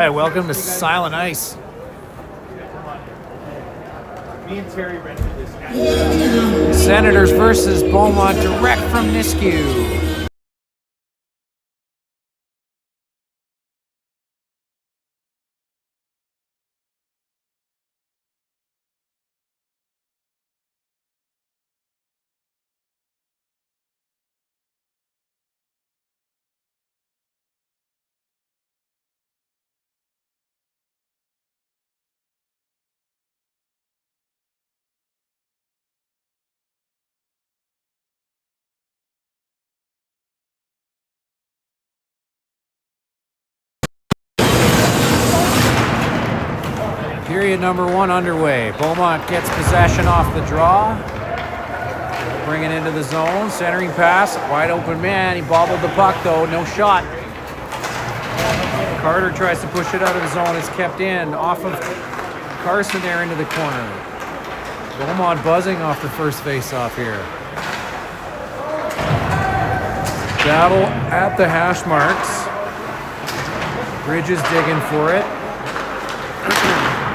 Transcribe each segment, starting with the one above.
right, welcome to Silent Ice. Me and Terry rented this. Senators versus Beaumont, direct from Nisku. Period number one underway. Beaumont gets possession off the draw. Bring it into the zone. Centering pass. Wide open man. He bobbled the puck though. No shot. Carter tries to push it out of the zone. It's kept in. Off of Carson there into the corner. Beaumont buzzing off the first face-off here. Battle at the hash marks. Bridges digging for it.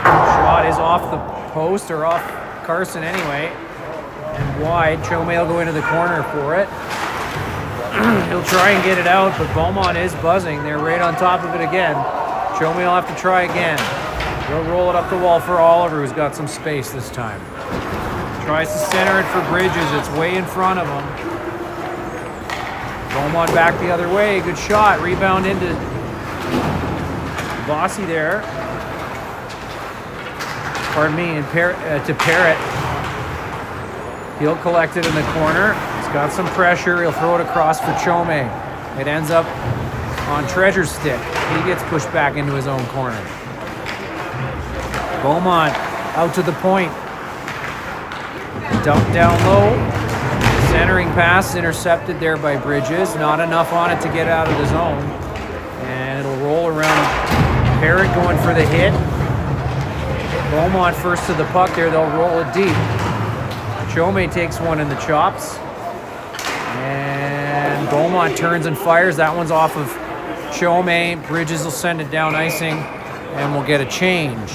Shot is off the post, or off Carson anyway, and wide. Chome will go into the corner for it. He'll try and get it out, but Beaumont is buzzing. They're right on top of it again. Chome will have to try again. He'll roll it up the wall for Oliver, who's got some space this time. Tries to center it for Bridges. It's way in front of him. Beaumont back the other way. Good shot. Rebound into Bossy there. Pardon me, and to Parrott. He'll collect it in the corner. He's got some pressure. He'll throw it across for Chome. It ends up on Treasure's stick. He gets pushed back into his own corner. Beaumont out to the point. Dumped down low. Centering pass intercepted there by Bridges. Not enough on it to get out of the zone. And it'll roll around. Parrott going for the hit. Beaumont first to the puck there. They'll roll it deep. Chome takes one in the chops. And Beaumont turns and fires. That one's off of Chome. Bridges will send it down icing. And we'll get a change.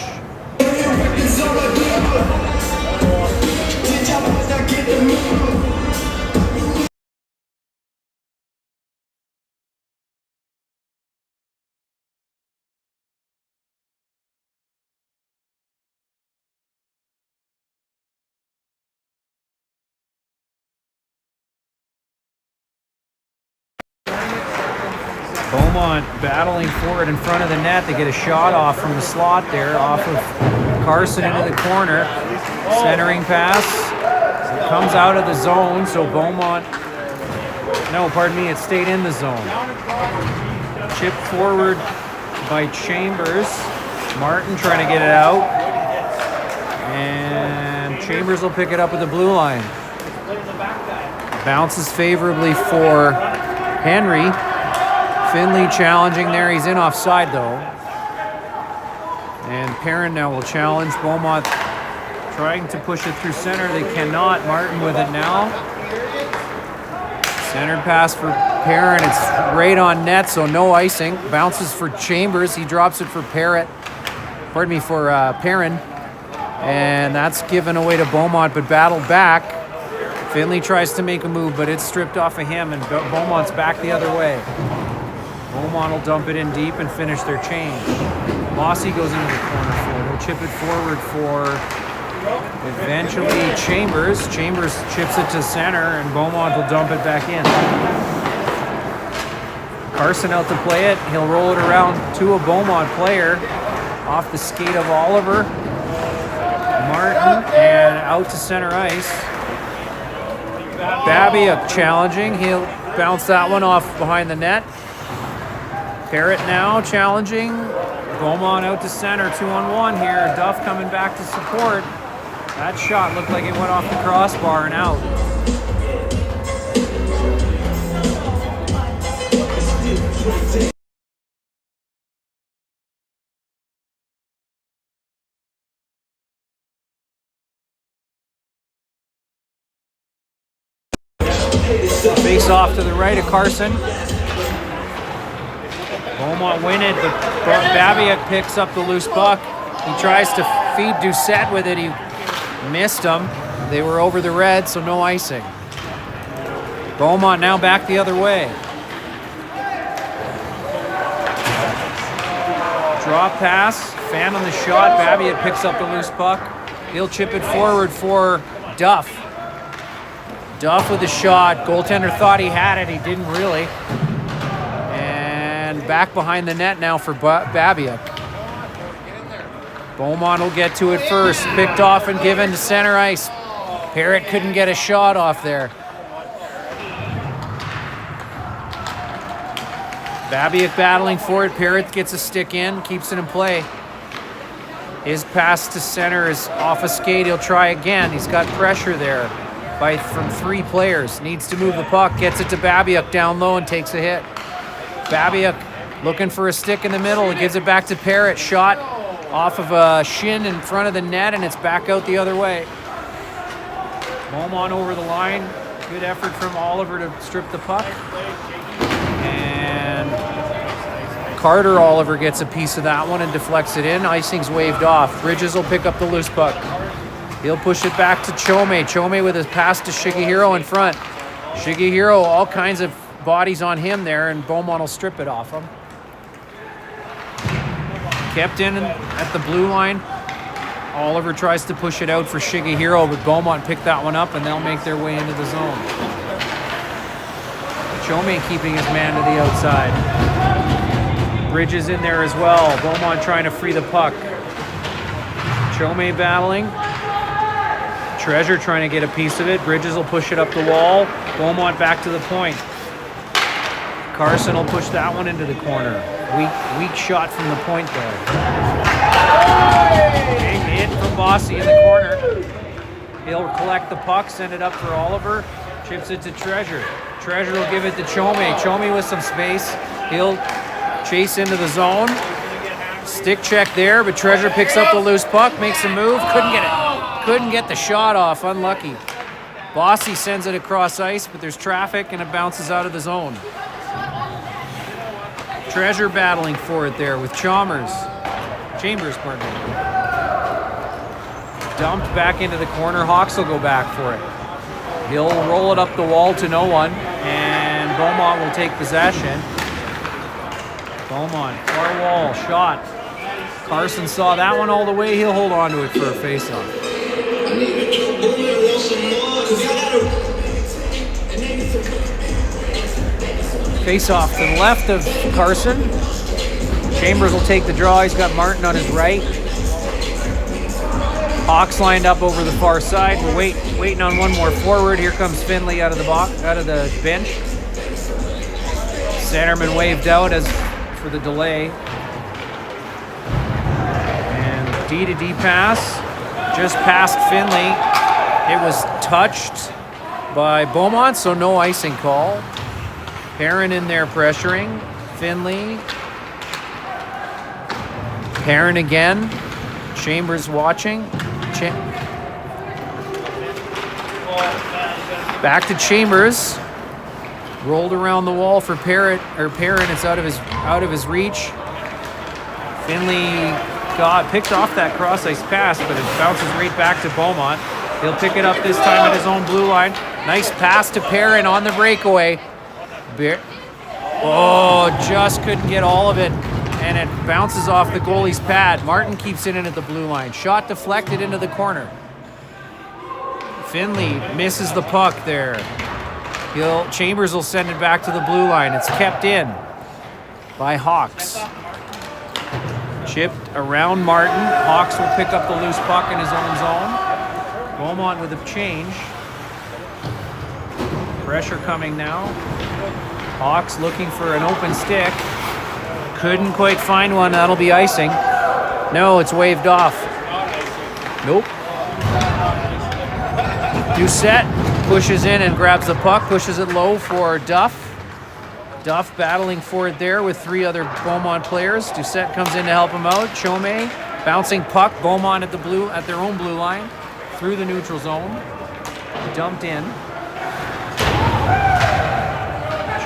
Beaumont battling for it in front of the net. They get a shot off from the slot there, off of Carson into the corner. Centering pass. It comes out of the zone, so Beaumont... No, pardon me, it stayed in the zone. Chip forward by Chambers. Martin trying to get it out. And Chambers will pick it up at the blue line. Bounces favorably for Henry. Finley challenging there. He's in offside though. And Perrin now will challenge. Beaumont trying to push it through center. They cannot. Martin with it now. Centered pass for Perrin. It's right on net, so no icing. Bounces for Chambers. He drops it for Perrin. And that's given away to Beaumont, but battled back. Finley tries to make a move, but it's stripped off of him, and Beaumont's back the other way. Beaumont will dump it in deep and finish their change. Mossy goes into the corner for it. He'll chip it forward for eventually Chambers. Chambers chips it to center, and Beaumont will dump it back in. Carson out to play it. He'll roll it around to a Beaumont player. Off the skate of Oliver. Martin, and out to center ice. Babiak challenging. He'll bounce that one off behind the net. Parrott now challenging. Beaumont out to center, 2-on-1 here. Duff coming back to support. That shot looked like it went off the crossbar and out. Face off to the right of Carson. Beaumont win it, but Babiak picks up the loose puck. He tries to feed Doucette with it. He missed him. They were over the red, so no icing. Beaumont now back the other way. Drop pass, fan on the shot. Babiak picks up the loose puck. He'll chip it forward for Duff. Duff with a shot. Goaltender thought he had it. He didn't really. And back behind the net now for Babiak. Beaumont will get to it first. Picked off and given to center ice. Parrott couldn't get a shot off there. Babiak battling for it. Parrott gets a stick in, keeps it in play. His pass to center is off a skate. He'll try again. He's got pressure there from 3 players. Needs to move the puck. Gets it to Babiak down low and takes a hit. Babiak looking for a stick in the middle. He gives it back to Parrott. Shot off of a shin in front of the net, and it's back out the other way. Beaumont over the line. Good effort from Oliver to strip the puck. And Carter Oliver gets a piece of that one and deflects it in. Icing's waved off. Bridges will pick up the loose puck. He'll push it back to Chome. Chome with his pass to Shigehiro in front. Shigehiro, all kinds of bodies on him there, and Beaumont will strip it off him. Kept in at the blue line. Oliver tries to push it out for Shigehiro, but Beaumont picked that one up, and they'll make their way into the zone. Chome keeping his man to the outside. Bridges in there as well. Beaumont trying to free the puck. Chome battling. Treasure trying to get a piece of it. Bridges will push it up the wall. Beaumont back to the point. Carson will push that one into the corner. Weak shot from the point there. Big hit from Bossy in the corner. He'll collect the puck, send it up for Oliver. Chips it to Treasure. Treasure will give it to Chome. Chome with some space. He'll chase into the zone. Stick check there, but Treasure picks up the loose puck, makes a move. Couldn't get it. Couldn't get the shot off. Unlucky. Bossy sends it across ice, but there's traffic and it bounces out of the zone. Treasure battling for it there with Chambers. Pardon me. Dumped back into the corner. Hawks will go back for it. He'll roll it up the wall to no one, and Beaumont will take possession. Beaumont, far wall, shot. Carson saw that one all the way. He'll hold on to it for a face-off. Face-off to the left of Carson. Chambers will take the draw. He's got Martin on his right. Hawks lined up over the far side. We're waiting on one more forward. Here comes Finley out of the bench. Centerman waved out as for the delay. And D-to-D pass, just past Finley. It was touched by Beaumont, so no icing call. Perrin in there pressuring. Finley. Perrin again. Chambers watching. Back to Chambers. Rolled around the wall for Perrin. It's out of his reach. Finley picked off that cross ice pass, but it bounces right back to Beaumont. He'll pick it up this time at his own blue line. Nice pass to Perrin on the breakaway. Just couldn't get all of it, and it bounces off the goalie's pad. Martin keeps it in at the blue line. Shot deflected into the corner. Finley misses the puck there. Chambers will send it back to the blue line. It's kept in by Hawks. Chipped around Martin. Hawks will pick up the loose puck in his own zone. Beaumont with a change. Pressure coming now. Hawks looking for an open stick. Couldn't quite find one. That'll be icing. No, it's waved off. Nope. Doucette pushes in and grabs the puck, pushes it low for Duff. Duff battling for it there with 3 other Beaumont players. Doucette comes in to help him out. Chome bouncing puck. Beaumont at their own blue line through the neutral zone. Dumped in.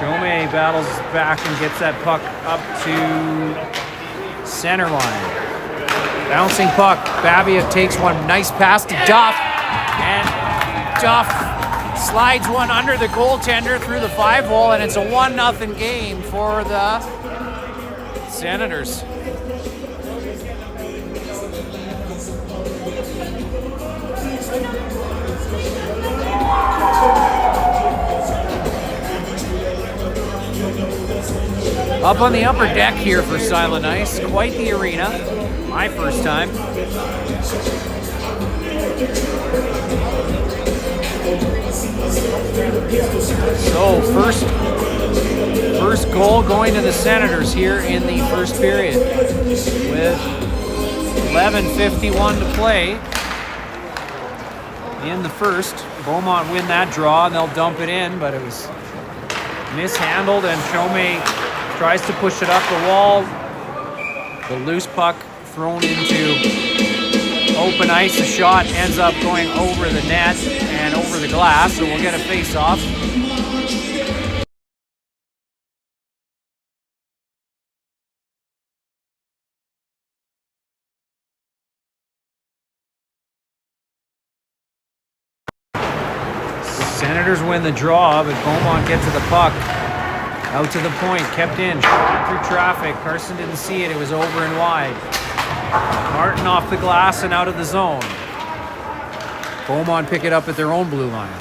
Chome battles back and gets that puck up to center line. Bouncing puck. Babiak takes one. Nice pass to Duff. And Duff slides one under the goaltender through the 5-hole, and it's a 1-0 game for the Senators. Up on the upper deck here for Silent Ice. Quite the arena. My first time. So first goal going to the Senators here in the first period with 11:51 to play in the first. Beaumont win that draw and they'll dump it in, but it was mishandled, and Chome tries to push it up the wall. The loose puck thrown into open ice. The shot ends up going over the net and over the glass, so we'll get a face-off. Senators win the draw, but Beaumont gets to the puck. Out to the point, kept in, shot through traffic. Carson didn't see it, it was over and wide. Martin off the glass and out of the zone. Beaumont pick it up at their own blue line.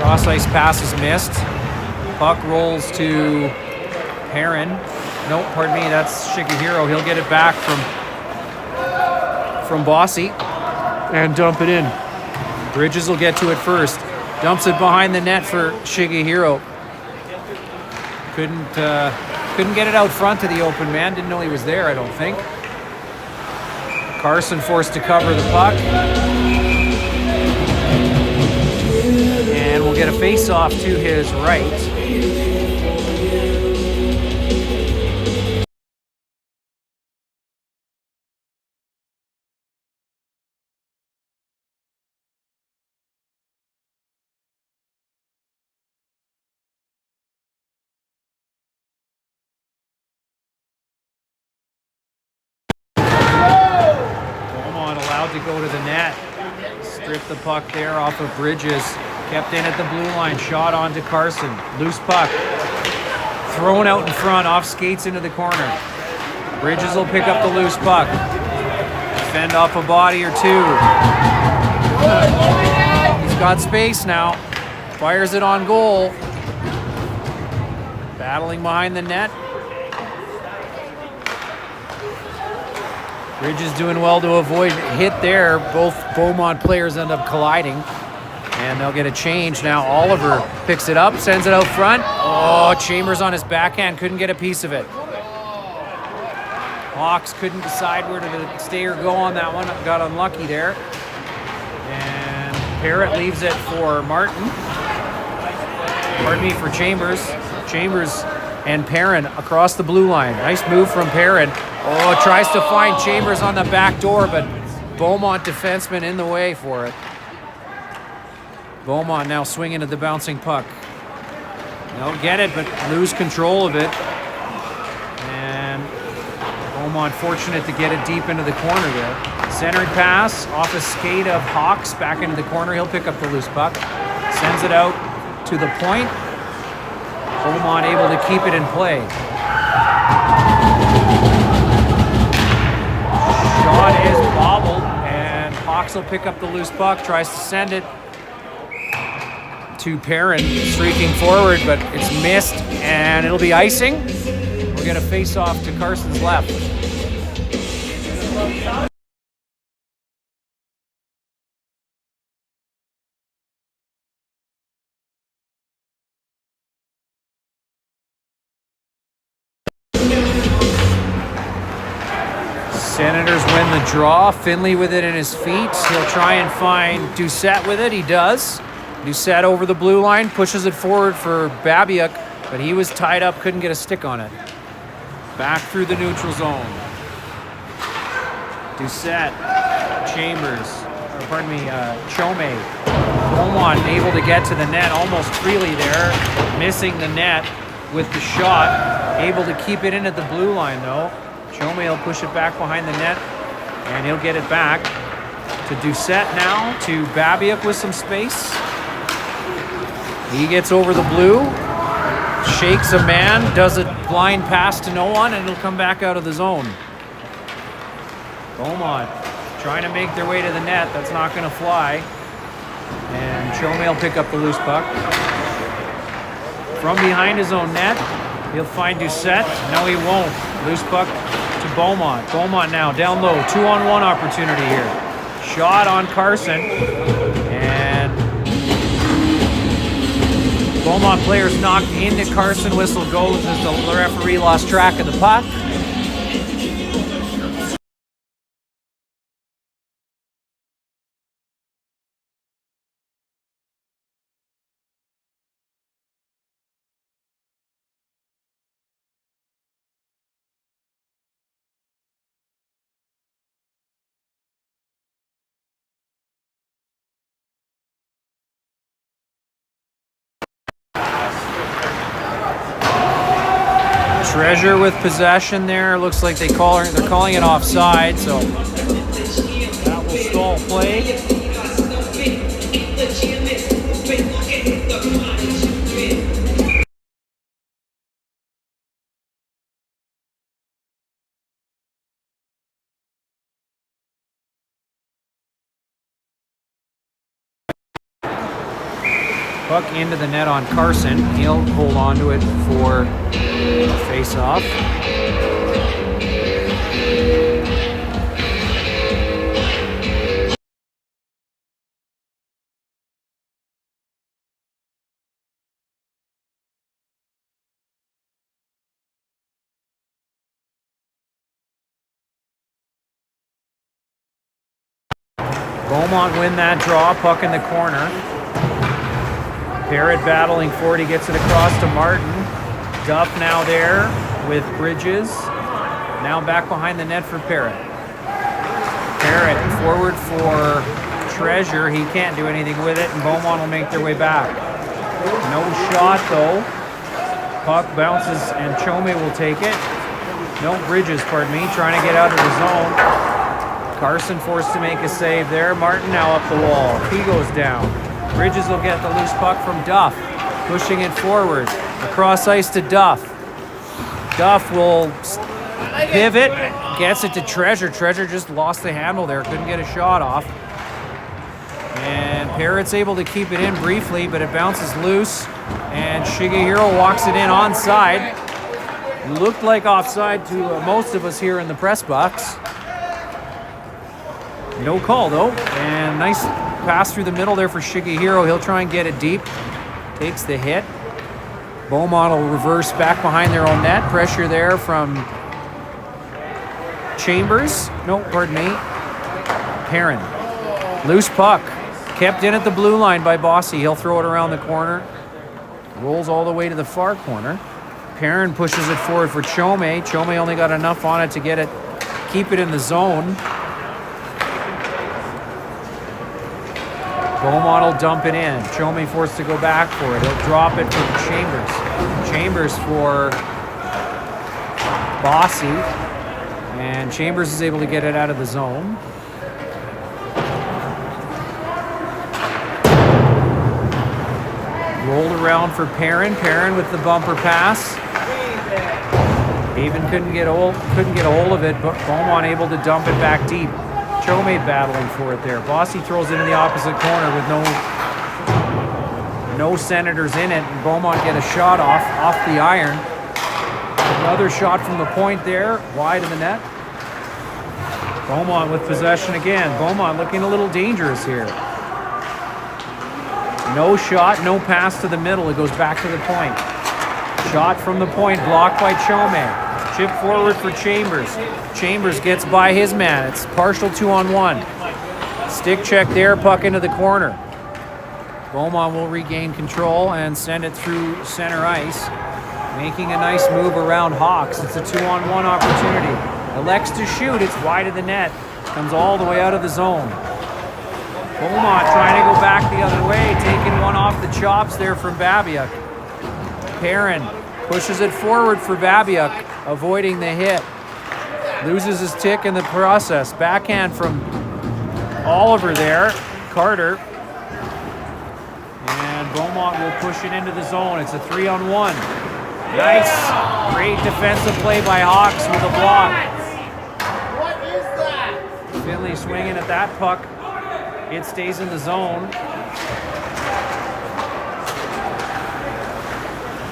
Cross ice pass is missed. Puck rolls to Perrin. Nope, pardon me, that's Shigehiro. He'll get it back from Bossy and dump it in. Bridges will get to it first. Dumps it behind the net for Shigehiro. Couldn't get it out front to the open man. Didn't know he was there, I don't think. Carson forced to cover the puck. And we'll get a face-off to his right. To go to the net. Strip the puck there off of Bridges. Kept in at the blue line. Shot onto Carson. Loose puck. Thrown out in front. Off skates into the corner. Bridges will pick up the loose puck. Fend off a body or two. He's got space now. Fires it on goal. Battling behind the net. Bridges doing well to avoid hit there. Both Beaumont players end up colliding. And they'll get a change now. Oliver picks it up, sends it out front. Oh, Chambers on his backhand, couldn't get a piece of it. Hawks couldn't decide where to stay or go on that one. Got unlucky there. And Parrott leaves it for Martin. Pardon me, for Chambers. Chambers and Perrin across the blue line. Nice move from Perrin. Oh, tries to find Chambers on the back door, but Beaumont defenseman in the way for it. Beaumont now swinging at the bouncing puck. They'll get it, but lose control of it. And Beaumont fortunate to get it deep into the corner there. Centering pass off a skate of Hawks back into the corner. He'll pick up the loose puck. Sends it out to the point. Beaumont able to keep it in play. Shot is bobbled, and Hawks will pick up the loose puck, tries to send it to Perrin, streaking forward, but it's missed, and it'll be icing. We'll get a face-off to Carson's left. Senators win the draw. Finley with it in his feet. He'll try and find Doucette with it. He does. Doucette over the blue line, pushes it forward for Babiak, but he was tied up, couldn't get a stick on it. Back through the neutral zone. Doucette, Chambers, Chome. Beaumont able to get to the net almost freely there, missing the net with the shot. Able to keep it in at the blue line though. Chome will push it back behind the net, and he'll get it back to Doucette now, to Babiuk with some space. He gets over the blue, shakes a man, does a blind pass to no one, and it'll come back out of the zone. Beaumont trying to make their way to the net. That's not going to fly. And Chome will pick up the loose puck. From behind his own net, he'll find Doucette. No, he won't. Loose puck to Beaumont. Beaumont now down low. 2-on-1 opportunity here. Shot on Carson. And Beaumont players knocked into Carson. Whistle goes as the referee lost track of the puck. Treasure with possession there. Looks like they're calling it offside, so that will stall play. Puck into the net on Carson. He'll hold on to it for face-off. Beaumont win that draw. Puck in the corner. Parrott battling for it. He gets it across to Martin. Duff now there with Bridges. Now back behind the net for Parrott. Parrott forward for Treasure. He can't do anything with it, and Beaumont will make their way back. No shot though. Puck bounces and Chome will take it. No, Bridges, pardon me, trying to get out of the zone. Carson forced to make a save there. Martin now up the wall. He goes down. Bridges will get the loose puck from Duff, pushing it forward. Across ice to Duff. Duff will pivot, gets it to Treasure. Treasure just lost the handle there, couldn't get a shot off. And Parrott's able to keep it in briefly, but it bounces loose. And Shigehiro walks it in onside. Looked like offside to most of us here in the press box. No call though, and nice pass through the middle there for Shigehiro. He'll try and get it deep. Takes the hit. Beaumont will reverse back behind their own net. Pressure there from Chambers. No, pardon me. Perrin. Loose puck. Kept in at the blue line by Bossy. He'll throw it around the corner. Rolls all the way to the far corner. Perrin pushes it forward for Chome. Chome only got enough on it to get it, keep it in the zone. Beaumont will dump it in. Chome forced to go back for it. He'll drop it for Chambers. Chambers for Bossy. And Chambers is able to get it out of the zone. Rolled around for Perrin. Perrin with the bumper pass. Haven couldn't get a hold of it, but Beaumont able to dump it back deep. Chome battling for it there. Bossy throws it in the opposite corner with no Senators in it, and Beaumont get a shot off the iron. Another shot from the point there, wide of the net. Beaumont with possession again. Beaumont looking a little dangerous here. No shot, no pass to the middle. It goes back to the point. Shot from the point, blocked by Chome. Chip forward for Chambers. Chambers gets by his man. It's partial 2-on-1. Stick check there, puck into the corner. Beaumont will regain control and send it through center ice. Making a nice move around Hawks. It's a 2-on-1 opportunity. Elects to shoot. It's wide of the net. Comes all the way out of the zone. Beaumont trying to go back the other way, taking one off the chops there from Babiuk. Perrin pushes it forward for Babiuk, avoiding the hit. Loses his tick in the process. Backhand from Oliver there. Carter. And Beaumont will push it into the zone. It's a 3-on-1. Nice. Great defensive play by Hawks with a block. What is that? Finley swinging at that puck. It stays in the zone.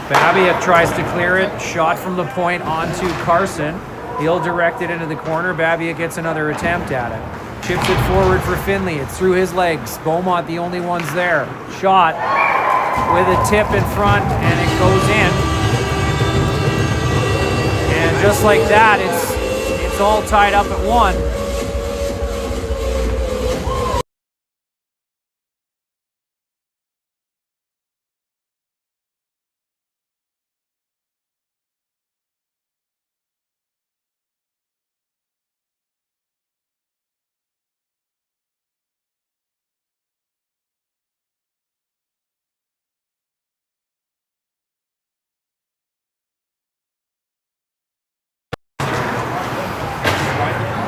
Babiuk tries to clear it. Shot from the point onto Carson. He'll direct it into the corner. Babiuk gets another attempt at it. Chips it forward for Finley. It's through his legs. Beaumont the only ones there. Shot with a tip in front, and it goes in. And just like that, it's all tied up at 1.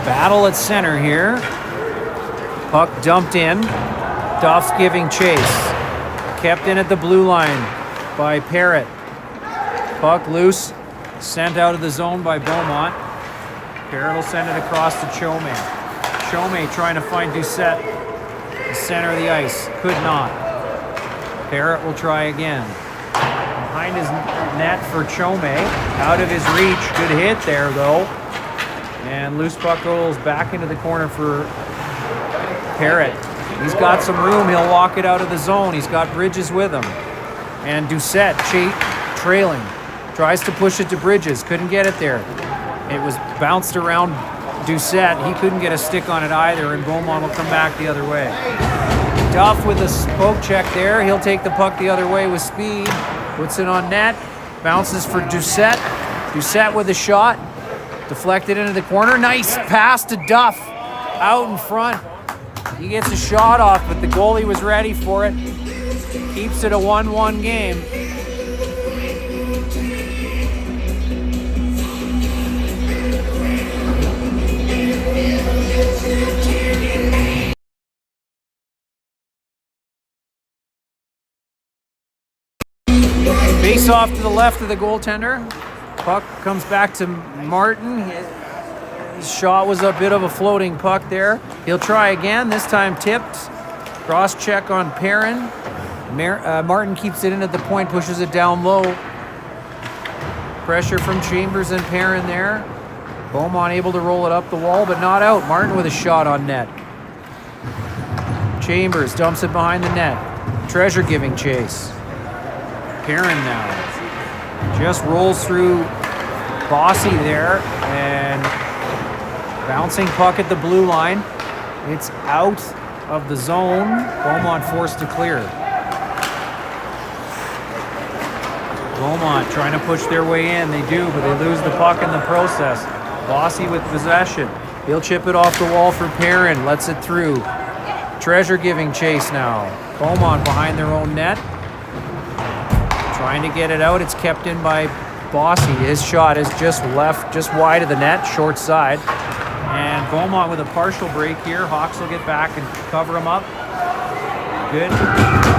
Battle at center here. Puck dumped in. Duff's giving chase. Kept in at the blue line by Parrott. Puck loose. Sent out of the zone by Beaumont. Parrott will send it across to Chome. Chome trying to find Doucette. The center of the ice. Could not. Parrott will try again. Behind his net for Chome. Out of his reach. Good hit there though. And loose puck rolls back into the corner for Parrott. He's got some room. He'll walk it out of the zone. He's got Bridges with him. And Doucette trailing. Tries to push it to Bridges. Couldn't get it there. It was bounced around Doucette. He couldn't get a stick on it either, and Beaumont will come back the other way. Duff with a poke check there. He'll take the puck the other way with speed. Puts it on net. Bounces for Doucette. Doucette with a shot. Deflected into the corner. Nice pass to Duff. Out in front. He gets a shot off, but the goalie was ready for it. Keeps it a 1-1 game. Face off to the left of the goaltender. Puck comes back to Martin. His shot was a bit of a floating puck there. He'll try again, this time tipped. Cross check on Perrin. Martin keeps it in at the point, pushes it down low. Pressure from Chambers and Perrin there. Beaumont able to roll it up the wall, but not out. Martin with a shot on net. Chambers dumps it behind the net. Treasure giving chase. Perrin now. Just rolls through Bossy there, and bouncing puck at the blue line. It's out of the zone. Beaumont forced to clear. Beaumont trying to push their way in. They do, but they lose the puck in the process. Bossy with possession. He'll chip it off the wall for Perrin. Lets it through. Treasure giving chase now. Beaumont behind their own net. Trying to get it out. It's kept in by Bossy. His shot is just left, just wide of the net, short side. And Beaumont with a partial break here. Hawks will get back and cover him up. Good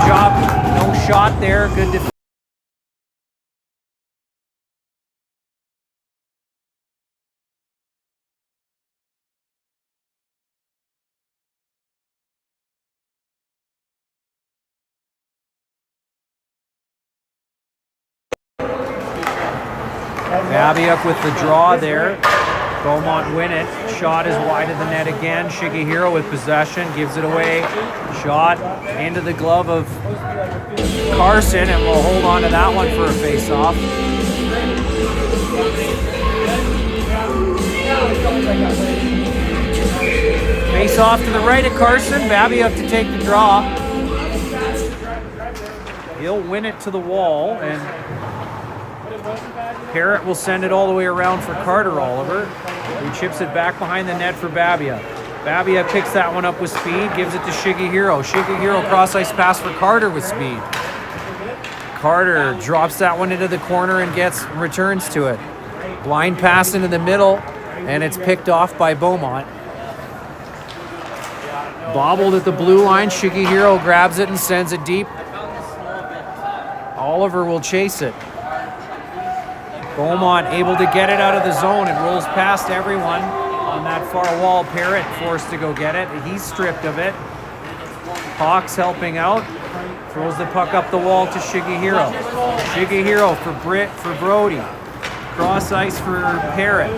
job. No shot there. Good defense. Babiuk with the draw there. Beaumont win it. Shot is wide of the net again. Shigehiro with possession. Gives it away. Shot into the glove of Carson, and we'll hold on to that one for a face-off. Face-off to the right of Carson. Babiuk to take the draw. He'll win it to the wall, and Parrott will send it all the way around for Carter Oliver, who chips it back behind the net for Babiuk. Babia picks that one up with speed, gives it to Shigehiro. Shigehiro cross ice pass for Carter with speed. Carter drops that one into the corner and returns to it. Blind pass into the middle, and it's picked off by Beaumont. Bobbled at the blue line. Shigehiro grabs it and sends it deep. Oliver will chase it. Beaumont able to get it out of the zone. It rolls past everyone on that far wall. Parrott forced to go get it. He's stripped of it. Hawks helping out. Throws the puck up the wall to Shigehiro. Shigehiro for Brody. Cross ice for Parrott.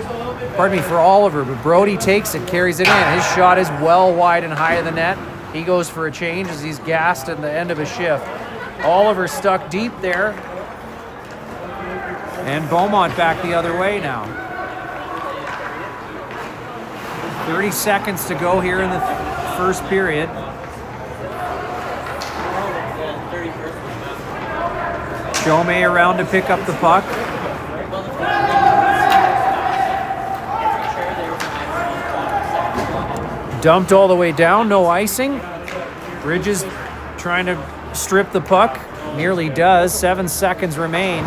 Pardon me, for Oliver, but Brody takes it, carries it in. His shot is well wide and high of the net. He goes for a change as he's gassed at the end of a shift. Oliver stuck deep there. And Beaumont back the other way now. 30 seconds to go here in the first period. Chome around to pick up the puck. Dumped all the way down, no icing. Bridges trying to strip the puck. Nearly does. 7 seconds remain.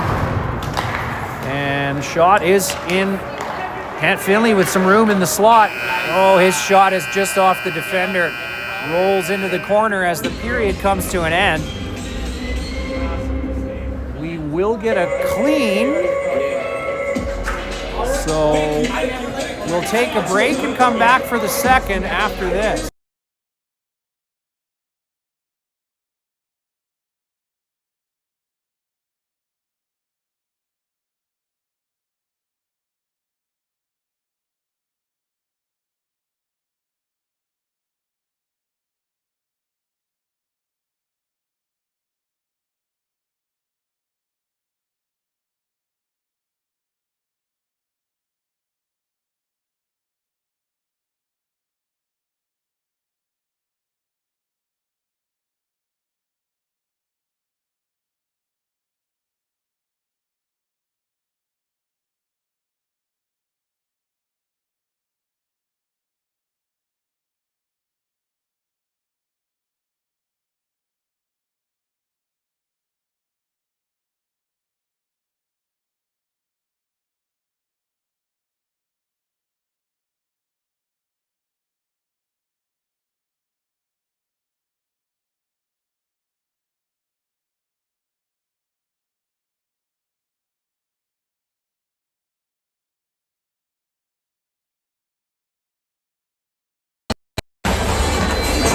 And the shot is in. Finley with some room in the slot. Oh, his shot is just off the defender. Rolls into the corner as the period comes to an end. We will get a clean. So we'll take a break and come back for the second after this.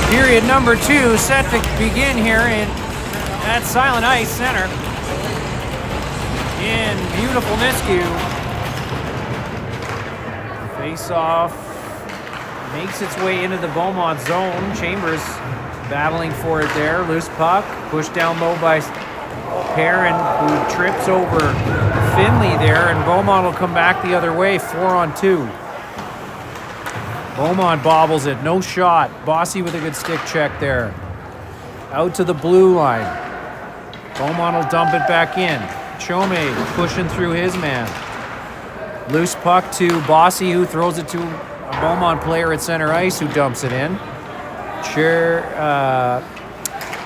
Period number 2 set to begin here at Silent Ice Center in beautiful Nisku. Face-off makes its way into the Beaumont zone. Chambers battling for it there. Loose puck pushed down low by Perrin, who trips over Finley there, and Beaumont will come back the other way, 4-on-2. Beaumont bobbles it, no shot. Bossy with a good stick check there. Out to the blue line. Beaumont will dump it back in. Chome pushing through his man. Loose puck to Bossy, who throws it to a Beaumont player at center ice, who dumps it in.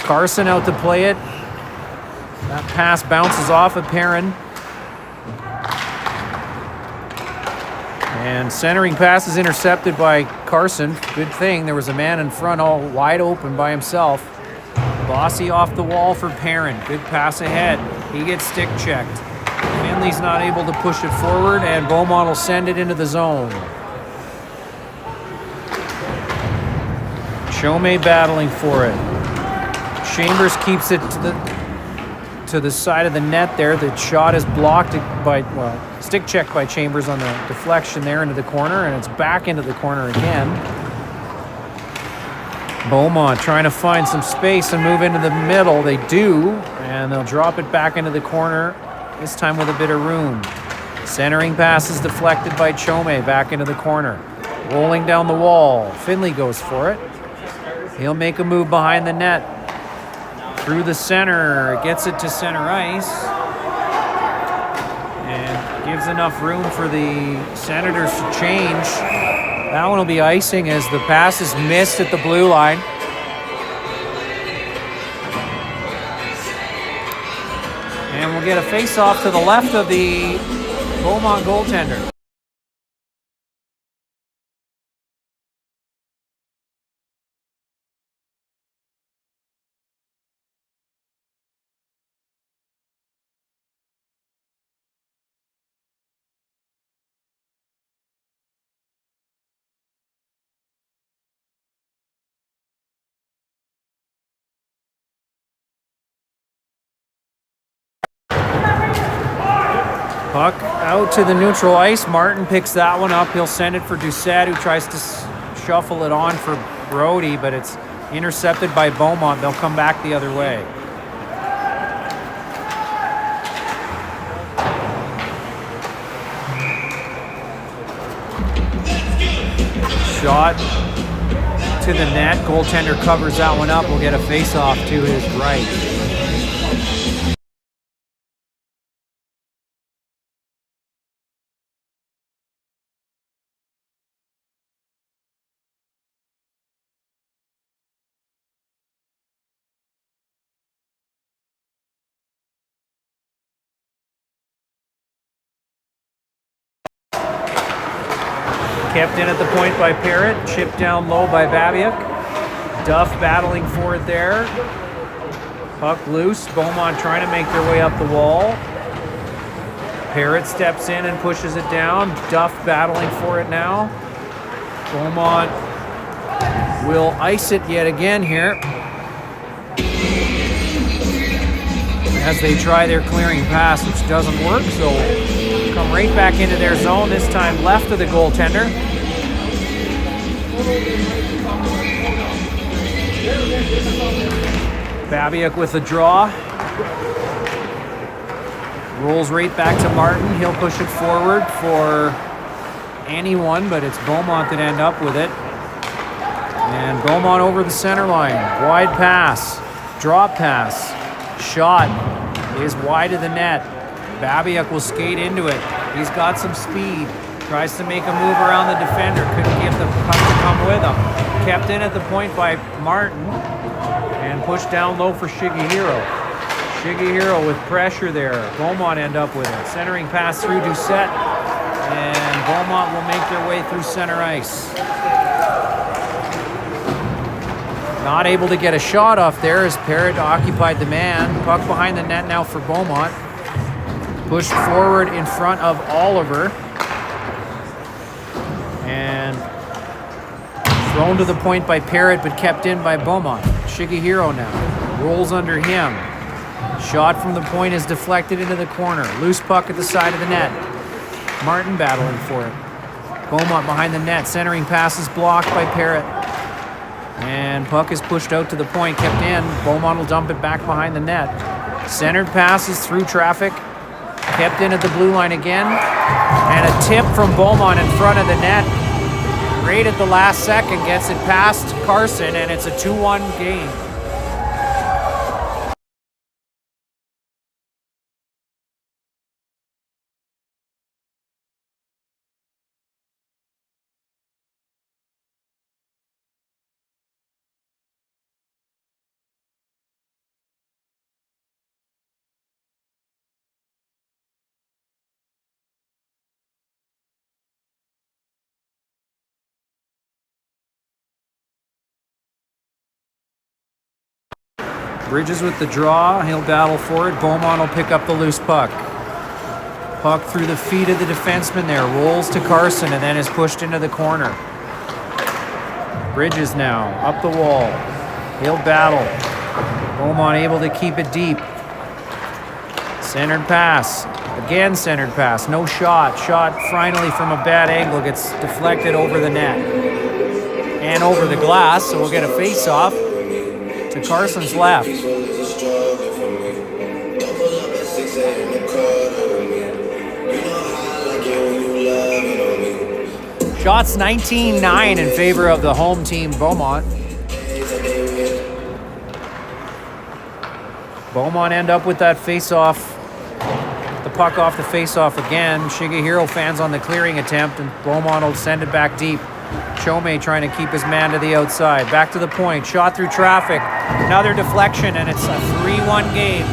Carson out to play it. That pass bounces off of Perrin. And centering pass is intercepted by Carson. Good thing there was a man in front all wide open by himself. Bossy off the wall for Perrin. Good pass ahead. He gets stick checked. Finley's not able to push it forward, and Beaumont will send it into the zone. Chome battling for it. Chambers keeps it to the side of the net there. The shot is blocked by, stick check by Chambers on the deflection there into the corner, and it's back into the corner again. Beaumont trying to find some space and move into the middle. They do, and they'll drop it back into the corner, this time with a bit of room. Centering pass is deflected by Chome back into the corner. Rolling down the wall. Finley goes for it. He'll make a move behind the net. Through the center, gets it to center ice, and gives enough room for the Senators to change. That one will be icing as the pass is missed at the blue line. And we'll get a face-off to the left of the Beaumont goaltender. Puck out to the neutral ice. Martin picks that one up. He'll send it for Doucette, who tries to shuffle it on for Brody, but it's intercepted by Beaumont. They'll come back the other way. Shot to the net. Goaltender covers that one up. We'll get a face-off to his right. Kept in at the point by Parrott, chipped down low by Babiak. Duff battling for it there. Puck loose, Beaumont trying to make their way up the wall. Parrott steps in and pushes it down. Duff battling for it now. Beaumont will ice it yet again here as they try their clearing pass, which doesn't work, so come right back into their zone, this time left of the goaltender. Babiak with a draw. Rolls right back to Martin. He'll push it forward for anyone, but it's Beaumont that end up with it. And Beaumont over the center line. Wide pass. Drop pass. Shot is wide of the net. Babiak will skate into it. He's got some speed. Tries to make a move around the defender. Couldn't get the puck to come with him. Kept in at the point by Martin. And pushed down low for Shigehiro. Shigehiro with pressure there. Beaumont end up with it. Centering pass through Doucette. And Beaumont will make their way through center ice. Not able to get a shot off there as Parrott occupied the man. Puck behind the net now for Beaumont. Pushed forward in front of Oliver. And thrown to the point by Parrott, but kept in by Beaumont. Shigehiro now. Rolls under him. Shot from the point is deflected into the corner. Loose puck at the side of the net. Martin battling for it. Beaumont behind the net. Centering pass is blocked by Parrott. And puck is pushed out to the point, kept in. Beaumont will dump it back behind the net. Centered passes through traffic. Kept in at the blue line again. And a tip from Beaumont in front of the net. Right at the last second, gets it past Carson, and it's a 2-1 game. Bridges with the draw. He'll battle for it. Beaumont will pick up the loose puck. Puck through the feet of the defenseman there. Rolls to Carson and then is pushed into the corner. Bridges now up the wall. He'll battle. Beaumont able to keep it deep. Centered pass. Again centered pass. No shot. Shot finally from a bad angle. Gets deflected over the net. And over the glass. So we'll get a face-off to Carson's left. Shots 19-9 in favor of the home team, Beaumont. Beaumont end up with that face-off. The puck off the face-off again. Shigehiro fans on the clearing attempt, and Beaumont will send it back deep. Chome trying to keep his man to the outside. Back to the point. Shot through traffic. Another deflection, and it's a 3-1 game.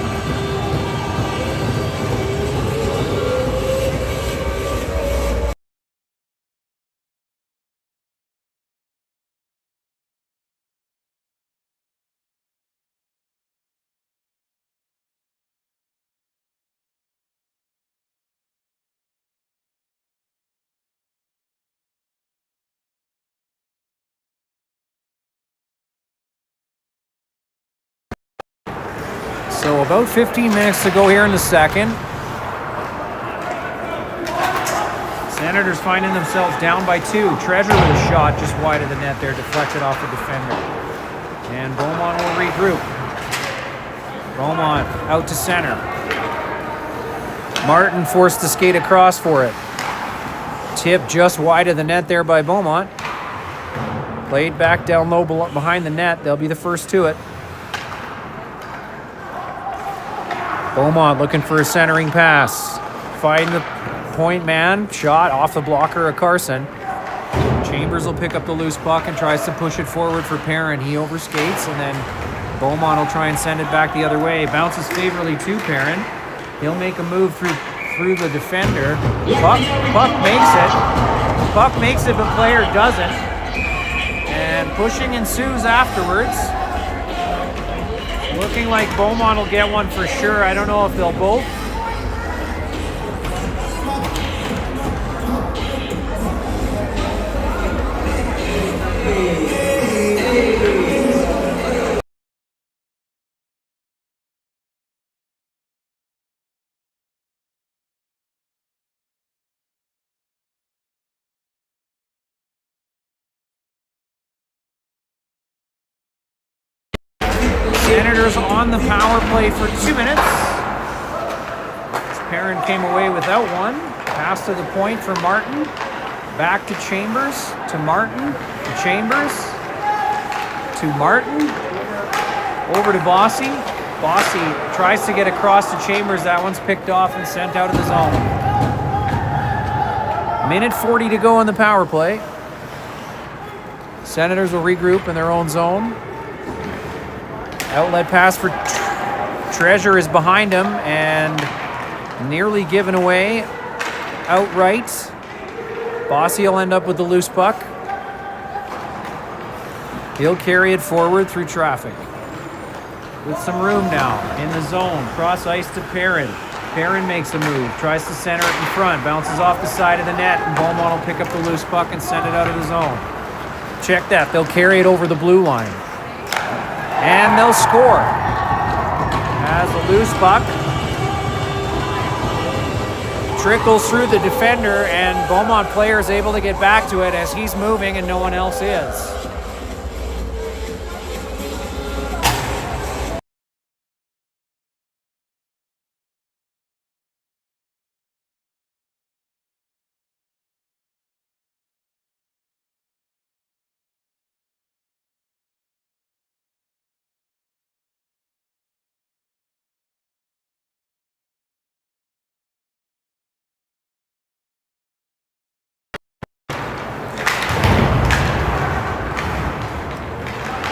So about 15 minutes to go here in the second. Senators finding themselves down by 2. Treasure with a shot just wide of the net there, deflected off the defender. And Beaumont will regroup. Beaumont out to center. Martin forced to skate across for it. Tip just wide of the net there by Beaumont. Played back down low behind the net. They'll be the first to it. Beaumont looking for a centering pass. Finding the point man. Shot off the blocker of Carson. Chambers will pick up the loose puck and tries to push it forward for Perrin. He overskates, and then Beaumont will try and send it back the other way. Bounces favorably to Perrin. He'll make a move through the defender. Puck makes it. Puck makes it, but player doesn't. And pushing ensues afterwards. Looking like Beaumont will get one for sure. I don't know if they'll both. Senators on the power play for 2 minutes. Perrin came away without one. Pass to the point for Martin. Back to Chambers, to Martin, to Chambers, to Martin. Over to Bossy. Bossy tries to get across to Chambers. That one's picked off and sent out of the zone. Minute 40 to go on the power play. Senators will regroup in their own zone. Outlet pass for Treasure is behind him and nearly given away outright. Bossy will end up with the loose puck. He'll carry it forward through traffic. With some room now in the zone. Cross ice to Perrin. Perrin makes a move. Tries to center it in front. Bounces off the side of the net, and Beaumont will pick up the loose puck and send it out of the zone. Check that. They'll carry it over the blue line. And they'll score. As the loose puck trickles through the defender, and Beaumont player is able to get back to it as he's moving and no one else is.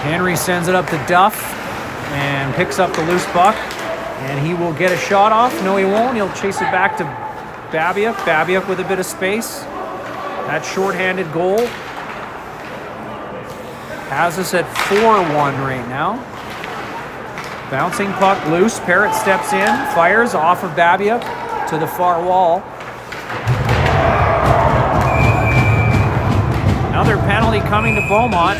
Henry sends it up to Duff and picks up the loose puck, and he will get a shot off. No, he won't. He'll chase it back to Babiuk. Babiuk with a bit of space. That shorthanded goal has us at 4-1 right now. Bouncing puck loose. Parrott steps in, fires off of Babiuk to the far wall. Another penalty coming to Beaumont.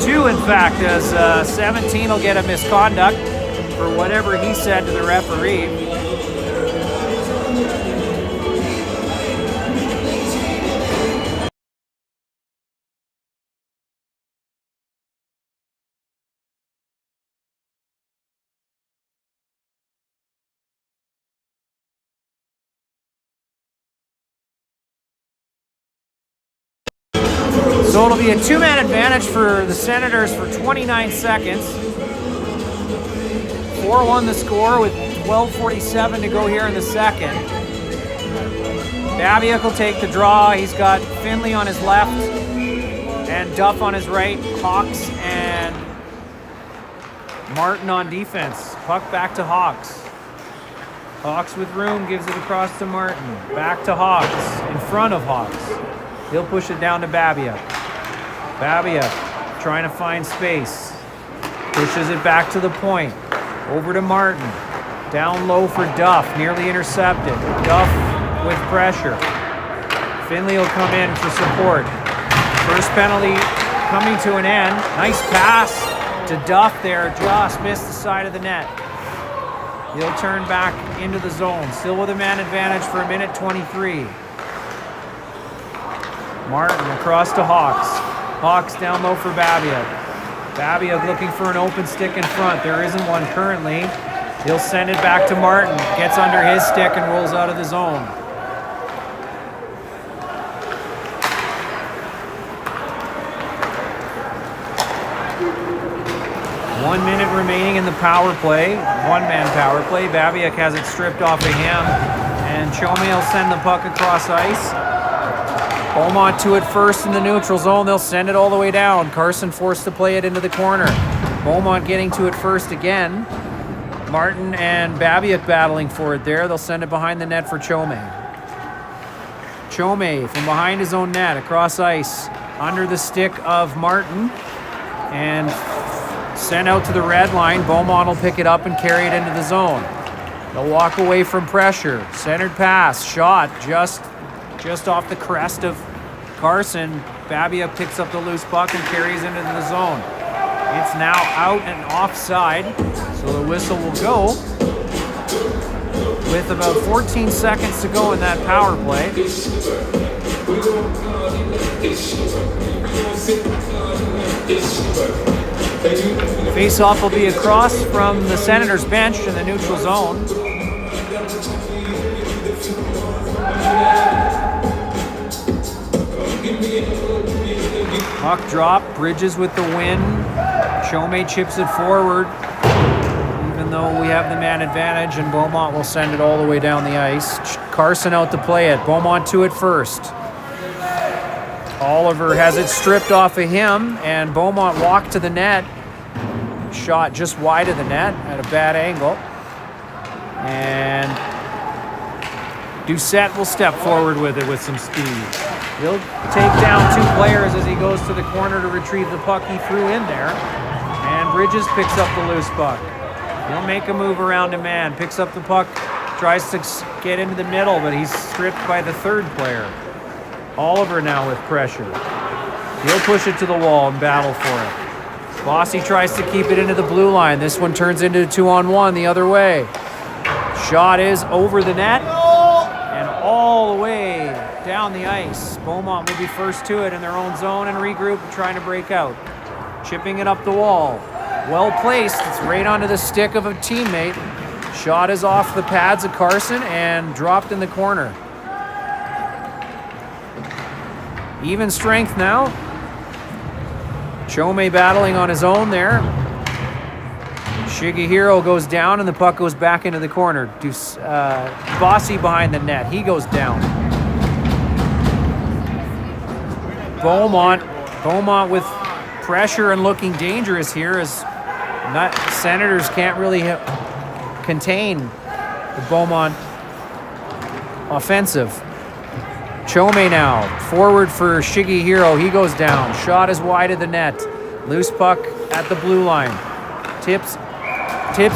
2, in fact, as 17 will get a misconduct for whatever he said to the referee. So it'll be a 2-man advantage for the Senators for 29 seconds. 4-1 the score with 12:47 to go here in the second. Babiak will take the draw. He's got Finley on his left and Duff on his right. Hawks and Martin on defense. Puck back to Hawks. Hawks with room, gives it across to Martin. Back to Hawks, in front of Hawks. He'll push it down to Babiak. Babiak trying to find space. Pushes it back to the point. Over to Martin. Down low for Duff, nearly intercepted. Duff with pressure. Finley will come in for support. First penalty coming to an end. Nice pass to Duff there, just missed the side of the net. He'll turn back into the zone, still with a man advantage for a minute 23. Martin across to Hawks. Hawks down low for Babiak. Babiak looking for an open stick in front. There isn't one currently. He'll send it back to Martin. Gets under his stick and rolls out of the zone. One minute remaining in the power play. One-man power play. Babiak has it stripped off of him. And Chome will send the puck across ice. Beaumont to it first in the neutral zone. They'll send it all the way down. Carson forced to play it into the corner. Beaumont getting to it first again. Martin and Babiak battling for it there. They'll send it behind the net for Chome. Chome from behind his own net across ice. Under the stick of Martin. And sent out to the red line. Beaumont will pick it up and carry it into the zone. They'll walk away from pressure. Centered pass. Shot just off the crest of Carson. Babiak picks up the loose puck and carries into the zone. It's now out and offside, so the whistle will go with about 14 seconds to go in that power play. Face-off will be across from the Senators' bench in the neutral zone. Puck drop, Bridges with the win. Chome chips it forward, even though we have the man advantage, and Beaumont will send it all the way down the ice. Carson out to play it. Beaumont to it first. Oliver has it stripped off of him, and Beaumont walked to the net. Shot just wide of the net at a bad angle. And Doucette will step forward with it with some speed. He'll take down two players as he goes to the corner to retrieve the puck he threw in there. And Bridges picks up the loose puck. He'll make a move around a man, picks up the puck, tries to get into the middle, but he's stripped by the third player. Oliver now with pressure. He'll push it to the wall and battle for it. Bossy tries to keep it into the blue line. This one turns into a 2-on-1 the other way. Shot is over the net and all the way down the ice. Beaumont will be first to it in their own zone and regroup, trying to break out. Chipping it up the wall. Well placed. It's right onto the stick of a teammate. Shot is off the pads of Carson and dropped in the corner. Even strength now. Chome battling on his own there. Shigehiro goes down and the puck goes back into the corner. Bossy behind the net. He goes down. Beaumont with pressure and looking dangerous here as Senators can't really contain the Beaumont offensive. Chome now, forward for Shigehiro. He goes down. Shot is wide of the net. Loose puck at the blue line. Tips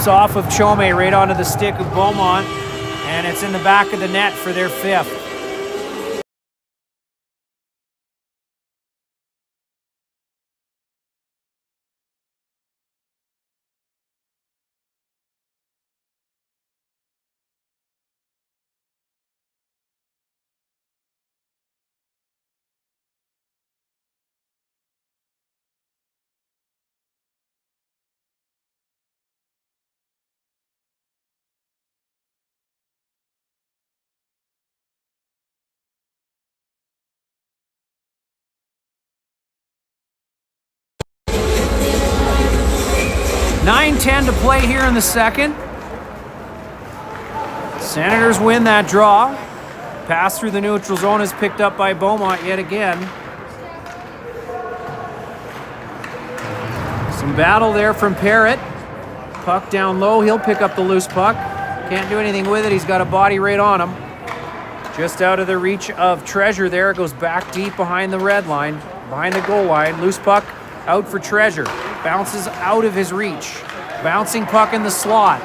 off of Chome right onto the stick of Beaumont, and it's in the back of the net for their fifth. .9:10 to play here in the second. Senators win that draw. Pass through the neutral zone is picked up by Beaumont yet again. Some battle there from Parrott. Puck down low. He'll pick up the loose puck. Can't do anything with it. He's got a body right on him. Just out of the reach of Treasure there. It goes back deep behind the red line, behind the goal line. Loose puck out for Treasure. Bounces out of his reach. Bouncing puck in the slot.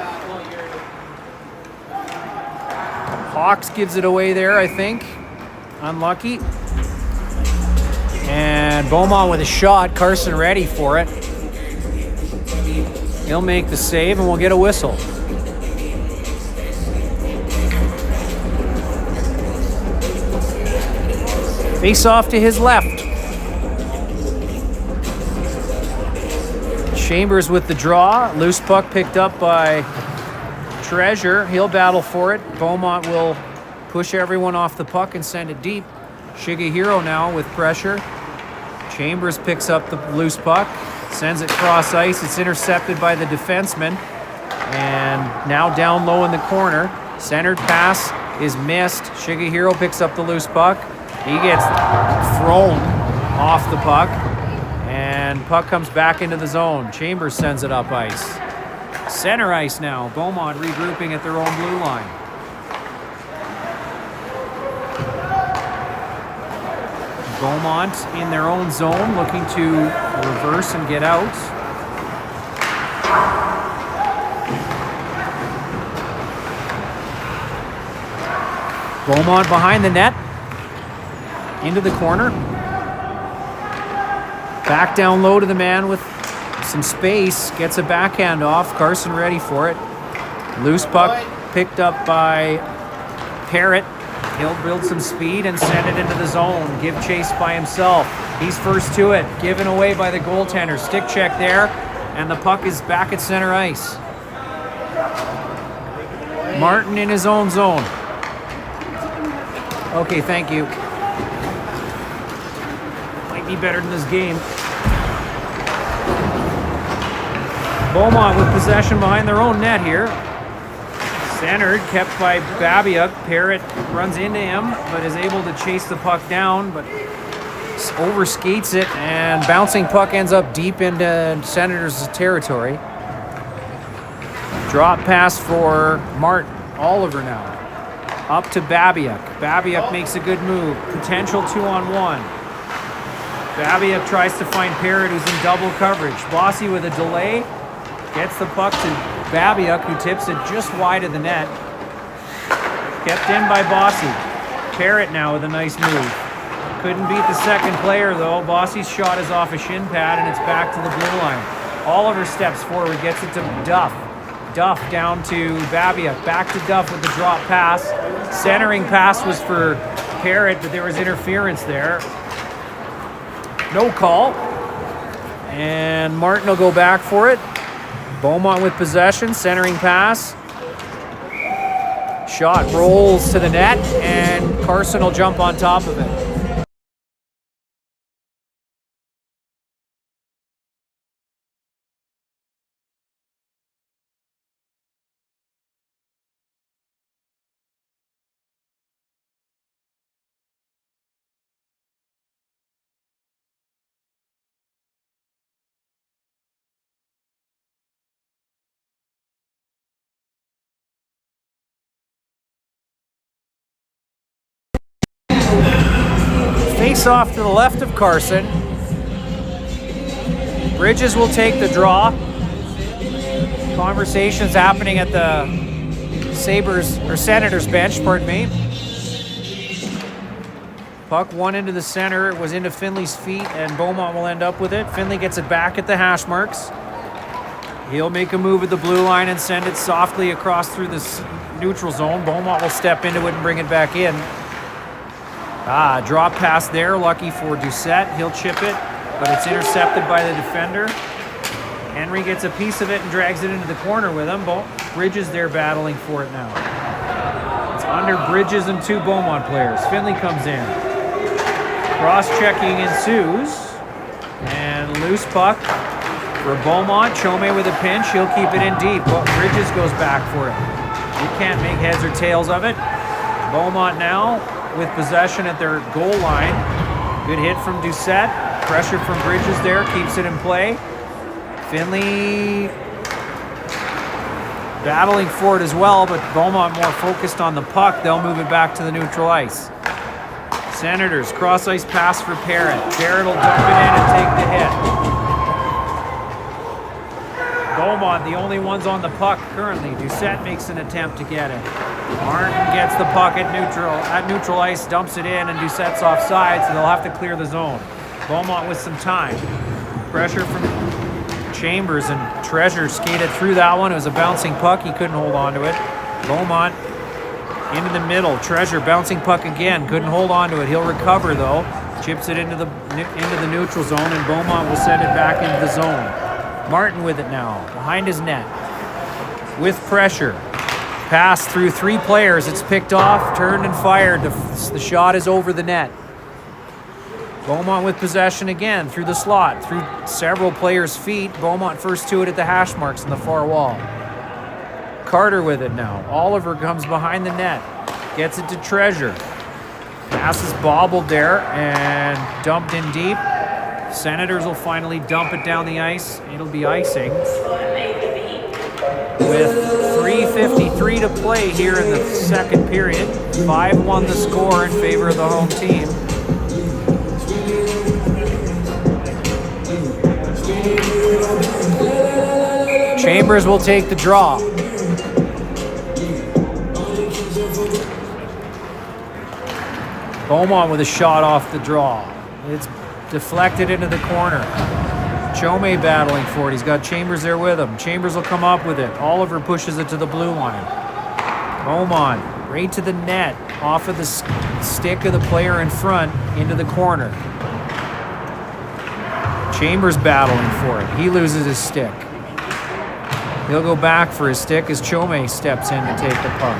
Hawks gives it away there, I think. Unlucky. And Beaumont with a shot. Carson ready for it. He'll make the save and we'll get a whistle. Face off to his left. Chambers with the draw. Loose puck picked up by Treasure. He'll battle for it. Beaumont will push everyone off the puck and send it deep. Shigehiro now with pressure. Chambers picks up the loose puck. Sends it cross ice. It's intercepted by the defenseman. And now down low in the corner. Centered pass is missed. Shigehiro picks up the loose puck. He gets thrown off the puck. And puck comes back into the zone. Chambers sends it up ice. Center ice now. Beaumont regrouping at their own blue line. Beaumont in their own zone, looking to reverse and get out. Beaumont behind the net. Into the corner. Back down low to the man with some space. Gets a backhand off. Carson ready for it. Loose puck picked up by Parrott. He'll build some speed and send it into the zone. Give chase by himself. He's first to it. Given away by the goaltender. Stick check there. And the puck is back at center ice. Martin in his own zone. Okay, thank you. Might be better than this game. Beaumont with possession behind their own net here. Centered, kept by Babiuk. Parrott runs into him, but is able to chase the puck down, but overskates it, and bouncing puck ends up deep into Senators' territory. Drop pass for Oliver now. Up to Babiuk. Babiuk makes a good move. Potential 2-on-1. Babiuk tries to find Parrott, who's in double coverage. Bossy with a delay. Gets the puck to Babiuk, who tips it just wide of the net. Kept in by Bossy. Parrott now with a nice move. Couldn't beat the second player, though. Bossy's shot is off a shin pad, and it's back to the blue line. Oliver steps forward, gets it to Duff. Duff down to Babiuk. Back to Duff with the drop pass. Centering pass was for Parrott, but there was interference there. No call. And Martin will go back for it. Beaumont with possession, centering pass. Shot rolls to the net, and Carson will jump on top of it. Face off to the left of Carson. Bridges will take the draw. Conversations happening at the Senators bench, pardon me. Puck one into the center. It was into Finley's feet, and Beaumont will end up with it. Finley gets it back at the hash marks. He'll make a move at the blue line and send it softly across through the neutral zone. Beaumont will step into it and bring it back in. Drop pass there, lucky for Doucette. He'll chip it, but it's intercepted by the defender. Henry gets a piece of it and drags it into the corner with him. Bridges there battling for it now. It's under Bridges and two Beaumont players. Finley comes in. Cross-checking ensues. And loose puck for Beaumont. Chome with a pinch. He'll keep it in deep. But Bridges goes back for it. You can't make heads or tails of it. Beaumont now with possession at their goal line. Good hit from Doucette. Pressure from Bridges there, keeps it in play. Finley battling for it as well, but Beaumont more focused on the puck. They'll move it back to the neutral ice. Senators, cross ice pass for Parrott. Parrott will dump it in and take the hit. Beaumont, the only ones on the puck currently. Doucette makes an attempt to get it. Martin gets the puck at neutral ice, dumps it in, and Doucette's offside, so they'll have to clear the zone. Beaumont with some time. Pressure from Chambers, and Treasure skated through that one. It was a bouncing puck. He couldn't hold on to it. Beaumont into the middle. Treasure bouncing puck again. Couldn't hold on to it. He'll recover though. Chips it into the neutral zone, and Beaumont will send it back into the zone. Martin with it now, behind his net. With pressure. Pass through 3 players. It's picked off, turned and fired. The shot is over the net. Beaumont with possession again through the slot, through several players' feet. Beaumont first to it at the hash marks in the far wall. Carter with it now. Oliver comes behind the net, gets it to Treasure. Pass is bobbled there and dumped in deep. Senators will finally dump it down the ice. It'll be icing. With 3:53 to play here in the second period. 5-1 the score in favor of the home team. Chambers will take the draw. Beaumont with a shot off the draw. It's deflected into the corner. Chome battling for it. He's got Chambers there with him. Chambers will come up with it. Oliver pushes it to the blue line. Beaumont right to the net, off of the stick of the player in front, into the corner. Chambers battling for it. He loses his stick. He'll go back for his stick as Chome steps in to take the puck.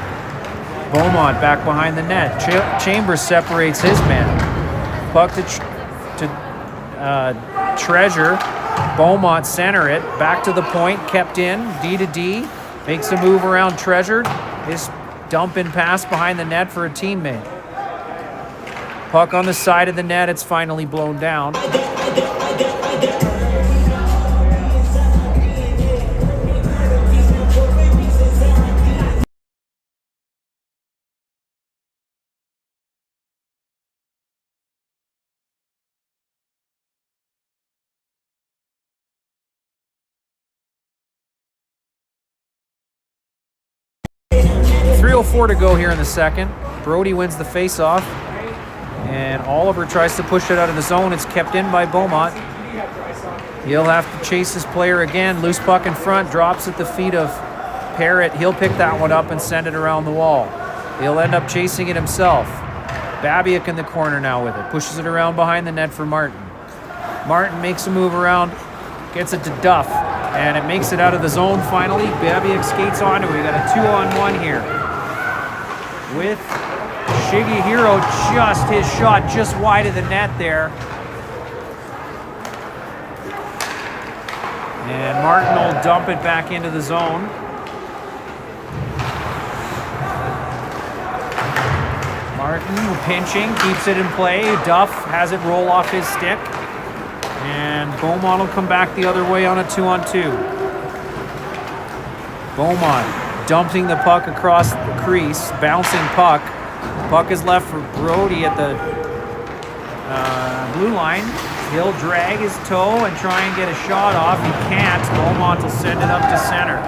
Beaumont back behind the net. Chambers separates his man. Puck to Treasure. Beaumont center it. Back to the point. Kept in. D to D. Makes a move around Treasure. His dump in pass behind the net for a teammate. Puck on the side of the net. It's finally blown down. 3:04 to go here in the second. Brody wins the face-off, and Oliver tries to push it out of the zone. It's kept in by Beaumont. He'll have to chase his player again. Loose puck in front, drops at the feet of Parrott. He'll pick that one up and send it around the wall. He'll end up chasing it himself. Babiak in the corner now with it. Pushes it around behind the net for Martin. Martin makes a move around, gets it to Duff, and it makes it out of the zone finally. Babiak skates onto it. We got a 2-on-1 here. With Shigehiro, just his shot just wide of the net there. And Martin will dump it back into the zone. Martin pinching, keeps it in play. Duff has it roll off his stick. And Beaumont will come back the other way on a 2-on-2. Beaumont dumping the puck across the crease, bouncing puck. Puck is left for Brody at the blue line. He'll drag his toe and try and get a shot off. He can't. Beaumont will send it up to center.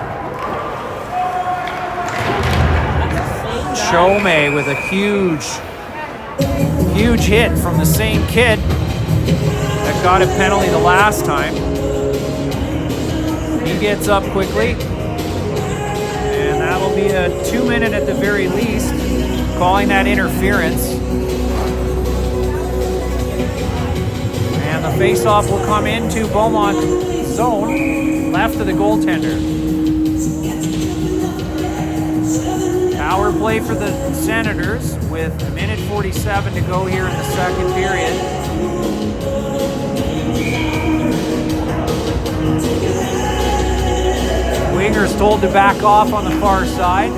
Chome with a huge hit from the same kid that got a penalty the last time. He gets up quickly, and that'll be a 2-minute at the very least, calling that interference. And the face-off will come into Beaumont zone, left of the goaltender. Power play for the Senators with 1:47 to go here in the second period. Winger's told to back off on the far side.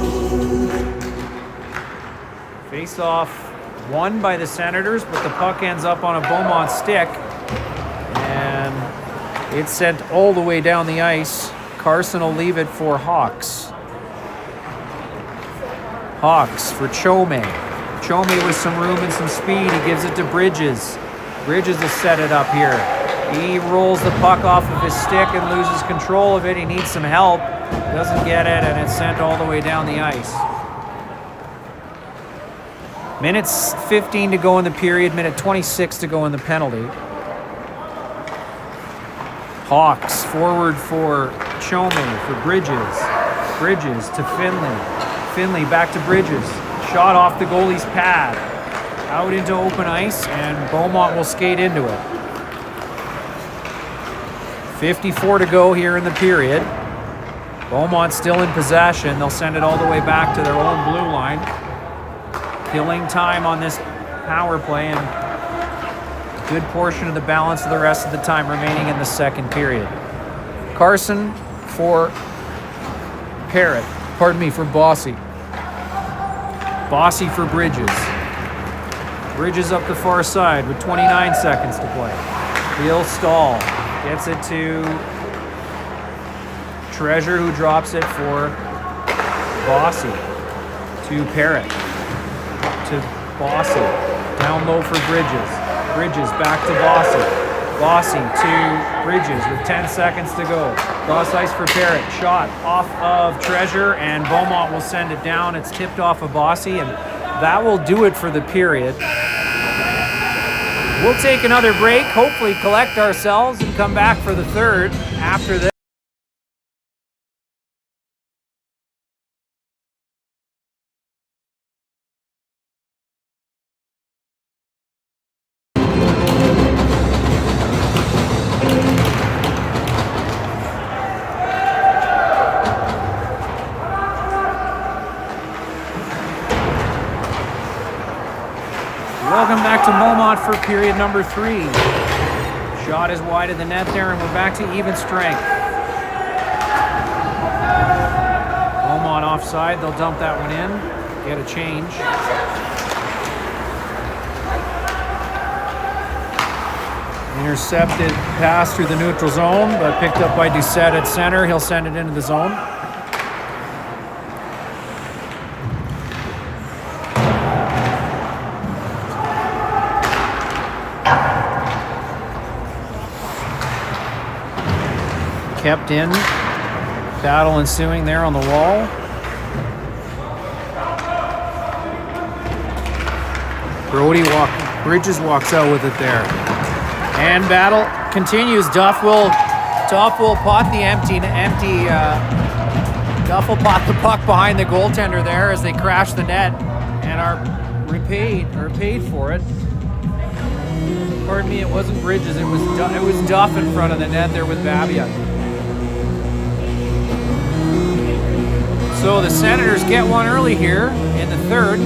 Face-off won by the Senators, but the puck ends up on a Beaumont stick, and it's sent all the way down the ice. Carson will leave it for Hawks. Hawks for Chome. Chome with some room and some speed. He gives it to Bridges. Bridges has set it up here. He rolls the puck off of his stick and loses control of it. He needs some help. Doesn't get it, and it's sent all the way down the ice. Minutes 15 to go in the period, minute 26 to go in the penalty. Hawks forward for Chome, for Bridges. Bridges to Finley. Finley back to Bridges. Shot off the goalie's pad. Out into open ice, and Beaumont will skate into it. 54 to go here in the period. Beaumont still in possession. They'll send it all the way back to their own blue line. Killing time on this power play, and a good portion of the balance of the rest of the time remaining in the second period. Carson for for Bossy. Bossy for Bridges. Bridges up the far side with 29 seconds to play. He'll stall. Gets it to Treasure, who drops it for Bossy. To Parrott. To Bossy. Down low for Bridges. Bridges back to Bossy. Bossy to Bridges with 10 seconds to go. Cross ice for Parrott. Shot off of Treasure, and Beaumont will send it down. It's tipped off of Bossy, and that will do it for the period. We'll take another break, hopefully collect ourselves, and come back for the third after this. Welcome back to Beaumont for period number 3. Shot is wide of the net there, and we're back to even strength. Beaumont offside. They'll dump that one in, get a change. Intercepted pass through the neutral zone, but picked up by Doucette at center. He'll send it into the zone. Kept in. Battle ensuing there on the wall. Bridges walks out with it there. And battle continues. Duff will pot the Duff will pot the puck behind the goaltender there as they crash the net and are paid for it. Pardon me, it wasn't Bridges, it was Duff in front of the net there with Babiak. So the Senators get one early here in the third.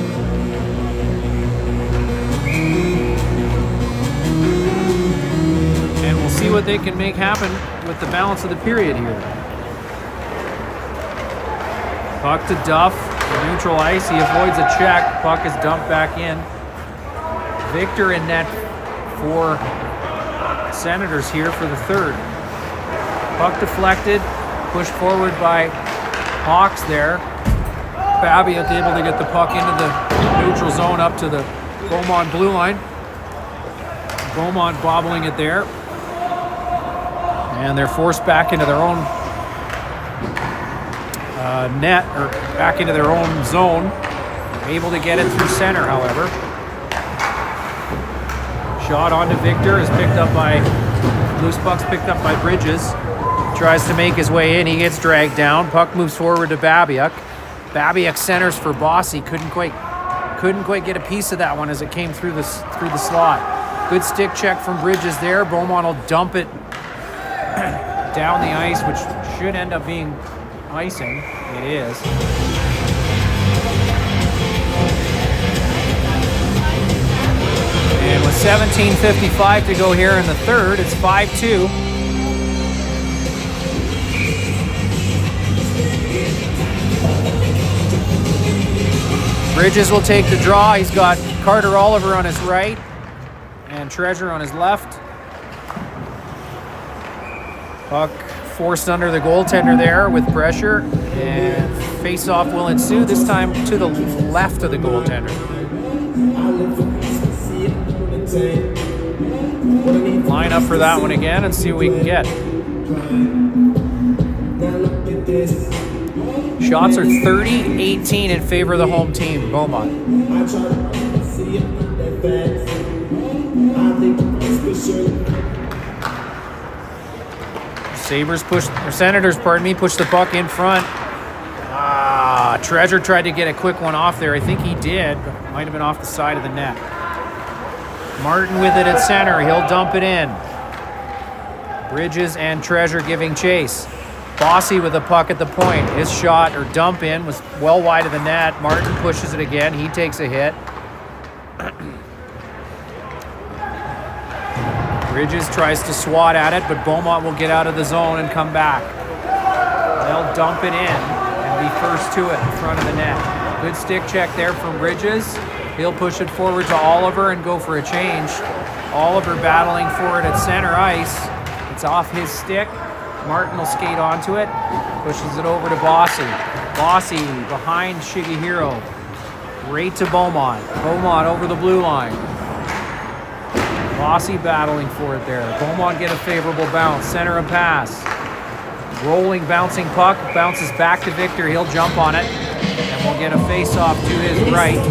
And we'll see what they can make happen with the balance of the period here. Puck to Duff, neutral ice. He avoids a check. Puck is dumped back in. Victor in net for Senators here for the third. Puck deflected, pushed forward by Hawks there. Babiak able to get the puck into the neutral zone up to the Beaumont blue line. Beaumont bobbling it there. And they're forced back into their own net, or back into their own zone. Able to get it through center, however. Shot onto Victor is picked up by, loose puck's picked up by Bridges. Tries to make his way in, he gets dragged down. Puck moves forward to Babiak. Babiak centers for Bossy. Couldn't quite get a piece of that one as it came through the slot. Good stick check from Bridges there. Beaumont will dump it down the ice, which should end up being icing. It is. And with 17:55 to go here in the third, it's 5-2. Bridges will take the draw. He's got Carter Oliver on his right and Treasure on his left. Puck forced under the goaltender there with pressure, and face-off will ensue, this time to the left of the goaltender. Line up for that one again and see what we can get. Shots are 30-18 in favor of the home team, Beaumont. Senators, push the puck in front. Treasure tried to get a quick one off there. I think he did, but might have been off the side of the net. Martin with it at center. He'll dump it in. Bridges and Treasure giving chase. Bossy with the puck at the point. His shot or dump in was well wide of the net. Martin pushes it again. He takes a hit. Bridges tries to swat at it, but Beaumont will get out of the zone and come back. They'll dump it in and be first to it in front of the net. Good stick check there from Bridges. He'll push it forward to Oliver and go for a change. Oliver battling for it at center ice. It's off his stick. Martin will skate onto it. Pushes it over to Bossy. Bossy behind Shigehiro. Right to Beaumont. Beaumont over the blue line. Bossy battling for it there. Beaumont get a favorable bounce. Center a pass. Rolling, bouncing puck. Bounces back to Victor. He'll jump on it. And we'll get a face-off to his right.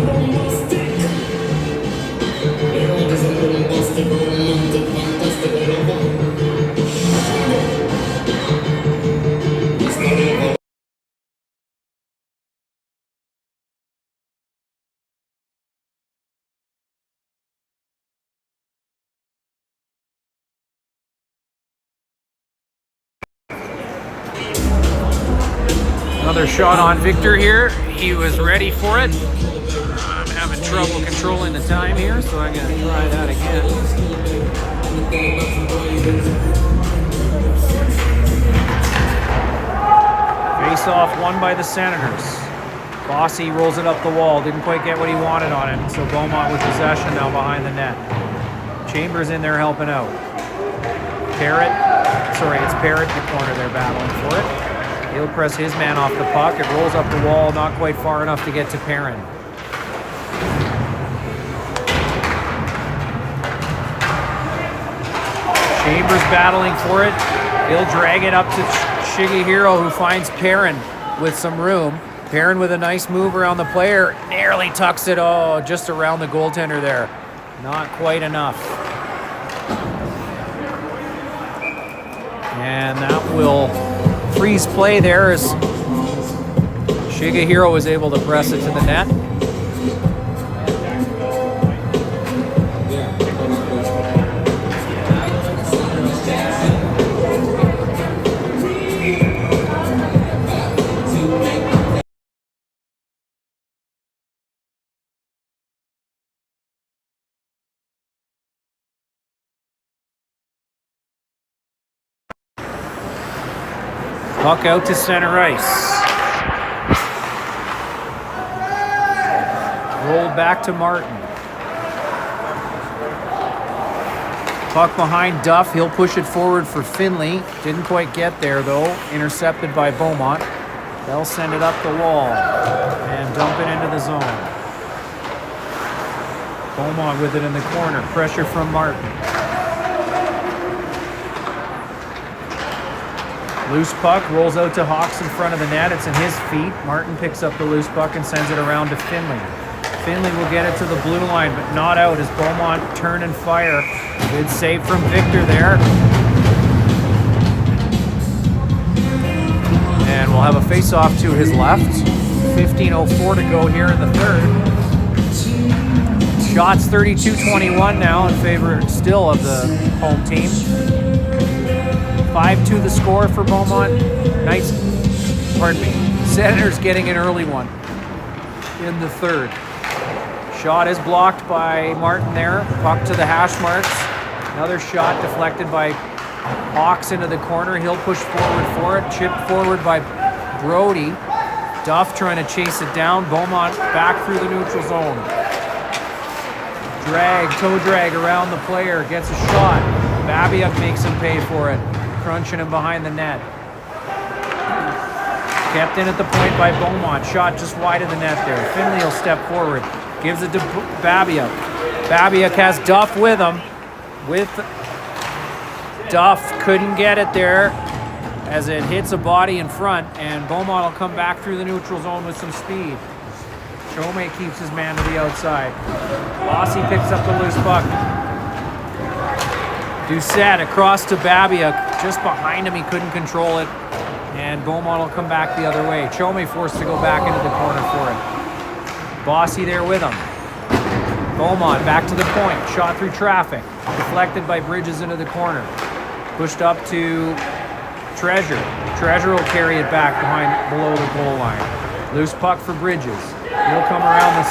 Another shot on Victor here. He was ready for it. I'm having trouble controlling the time here, so I'm going to try that again. Face-off won by the Senators. Bossy rolls it up the wall. Didn't quite get what he wanted on it, so Beaumont with possession now behind the net. Chambers in there helping out. It's Parrott in the corner there battling for it. He'll press his man off the puck. It rolls up the wall, not quite far enough to get to Perrin. Chambers battling for it. He'll drag it up to Shigehiro, who finds Perrin with some room. Perrin with a nice move around the player. Nearly tucks it, just around the goaltender there. Not quite enough. And that will freeze play there as Shigehiro was able to press it to the net. Puck out to center ice. Rolled back to Martin. Puck behind Duff. He'll push it forward for Finley. Didn't quite get there though. Intercepted by Beaumont. They'll send it up the wall and dump it into the zone. Beaumont with it in the corner. Pressure from Martin. Loose puck rolls out to Hawks in front of the net. It's in his feet. Martin picks up the loose puck and sends it around to Finley. Finley will get it to the blue line, but not out as Beaumont turn and fire. Good save from Victor there. And we'll have a face-off to his left. 15:04 to go here in the third. Shots 32-21 now in favor still of the home team. 5-2 the score for Beaumont. Senators getting an early one in the third. Shot is blocked by Martin there. Puck to the hash marks. Another shot deflected by Hawks into the corner. He'll push forward for it. Chipped forward by Brody. Duff trying to chase it down. Beaumont back through the neutral zone. Toe drag around the player, gets a shot. Babiuk makes him pay for it, crunching him behind the net. Kept in at the point by Beaumont, shot just wide of the net there. Finley will step forward, gives it to Babiuk. Babiuk has Duff with him. Duff couldn't get it there as it hits a body in front, and Beaumont will come back through the neutral zone with some speed. Chome keeps his man to the outside. Bossy picks up the loose puck. Doucette across to Babiuk. Just behind him, he couldn't control it. And Beaumont will come back the other way. Chome forced to go back into the corner for it. Bossy there with him. Beaumont back to the point. Shot through traffic. Deflected by Bridges into the corner. Pushed up to Treasure. Treasure will carry it back below the goal line. Loose puck for Bridges. He'll come around the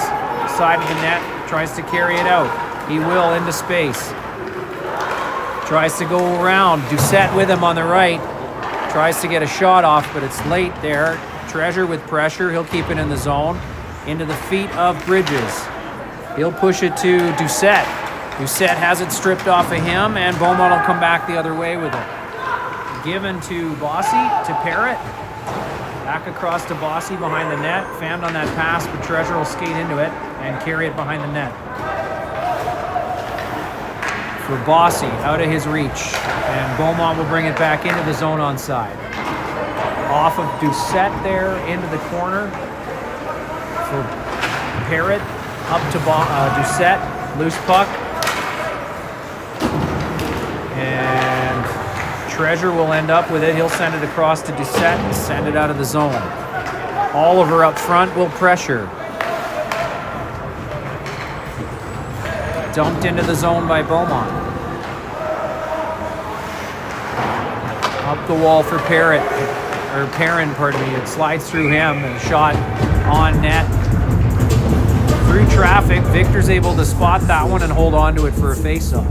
side of the net, tries to carry it out. He will into space. Tries to go around. Doucette with him on the right. Tries to get a shot off, but it's late there. Treasure with pressure. He'll keep it in the zone. Into the feet of Bridges. He'll push it to Doucette. Doucette has it stripped off of him, and Beaumont will come back the other way with it. Given to Bossy, to Parrott. Back across to Bossy behind the net. Fammed on that pass, but Treasure will skate into it and carry it behind the net. For Bossy, out of his reach. And Beaumont will bring it back into the zone on side. Off of Doucette there, into the corner. For Parrott, up to Doucette. Loose puck. And Treasure will end up with it. He'll send it across to Doucette and send it out of the zone. Oliver up front will pressure. Dumped into the zone by Beaumont. Up the wall for Perrin, pardon me. It slides through him and shot on net. Through traffic, Victor's able to spot that one and hold on to it for a face-off.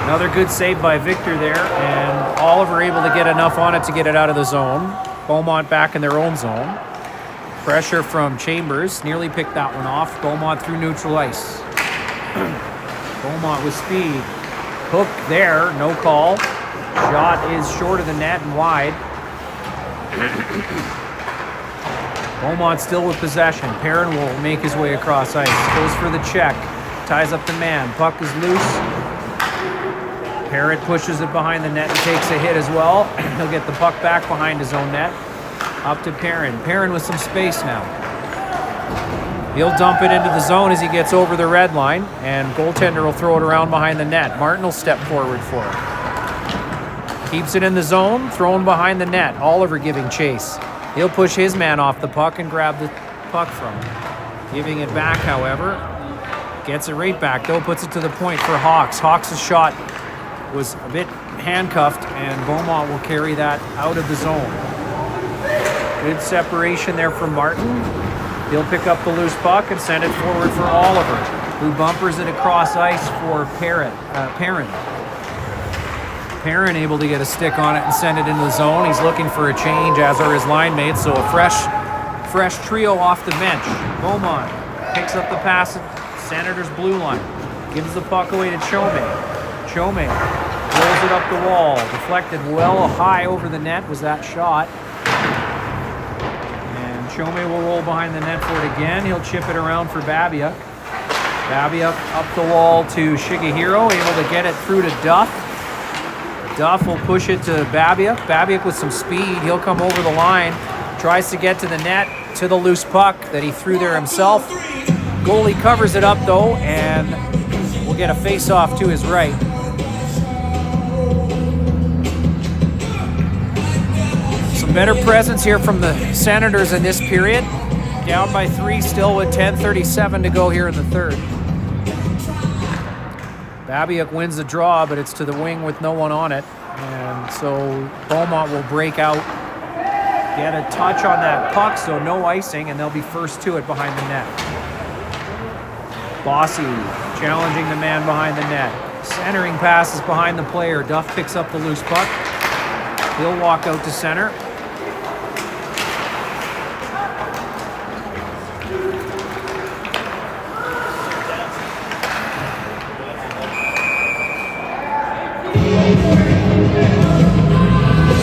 Another good save by Victor there, and Oliver able to get enough on it to get it out of the zone. Beaumont back in their own zone. Pressure from Chambers, nearly picked that one off. Beaumont through neutral ice. Beaumont with speed. Hook there, no call. Shot is short of the net and wide. Beaumont still with possession. Perrin will make his way across ice. Goes for the check. Ties up the man. Puck is loose. Parrott pushes it behind the net and takes a hit as well. He'll get the puck back behind his own net. Up to Perrin. Perrin with some space now. He'll dump it into the zone as he gets over the red line, and goaltender will throw it around behind the net. Martin will step forward for it. Keeps it in the zone, thrown behind the net. Oliver giving chase. He'll push his man off the puck and grab the puck from him. Giving it back, however. Gets it right back, though. Puts it to the point for Hawks. Hawks' shot was a bit handcuffed, and Beaumont will carry that out of the zone. Good separation there from Martin. He'll pick up the loose puck and send it forward for Oliver, who bumpers it across ice for Perrin. Perrin able to get a stick on it and send it into the zone. He's looking for a change, as are his line mates, so a fresh trio off the bench. Beaumont picks up the pass at Senators' blue line. Gives the puck away to Chome. Chome rolls it up the wall. Deflected well high over the net was that shot. And Chome will roll behind the net for it again. He'll chip it around for Babiuk. Babiuk up the wall to Shigehiro, able to get it through to Duff. Duff will push it to Babiuk. Babiuk with some speed. He'll come over the line. Tries to get to the net, to the loose puck that he threw there himself. Goalie covers it up though, and we'll get a face-off to his right. Some better presence here from the Senators in this period. Down by 3 still with 10:37 to go here in the third. Babiuk wins the draw, but it's to the wing with no one on it. And so Beaumont will break out get a touch on that puck, so no icing, and they'll be first to it behind the net. Bossy challenging the man behind the net. Centering passes behind the player. Duff picks up the loose puck. He'll walk out to center.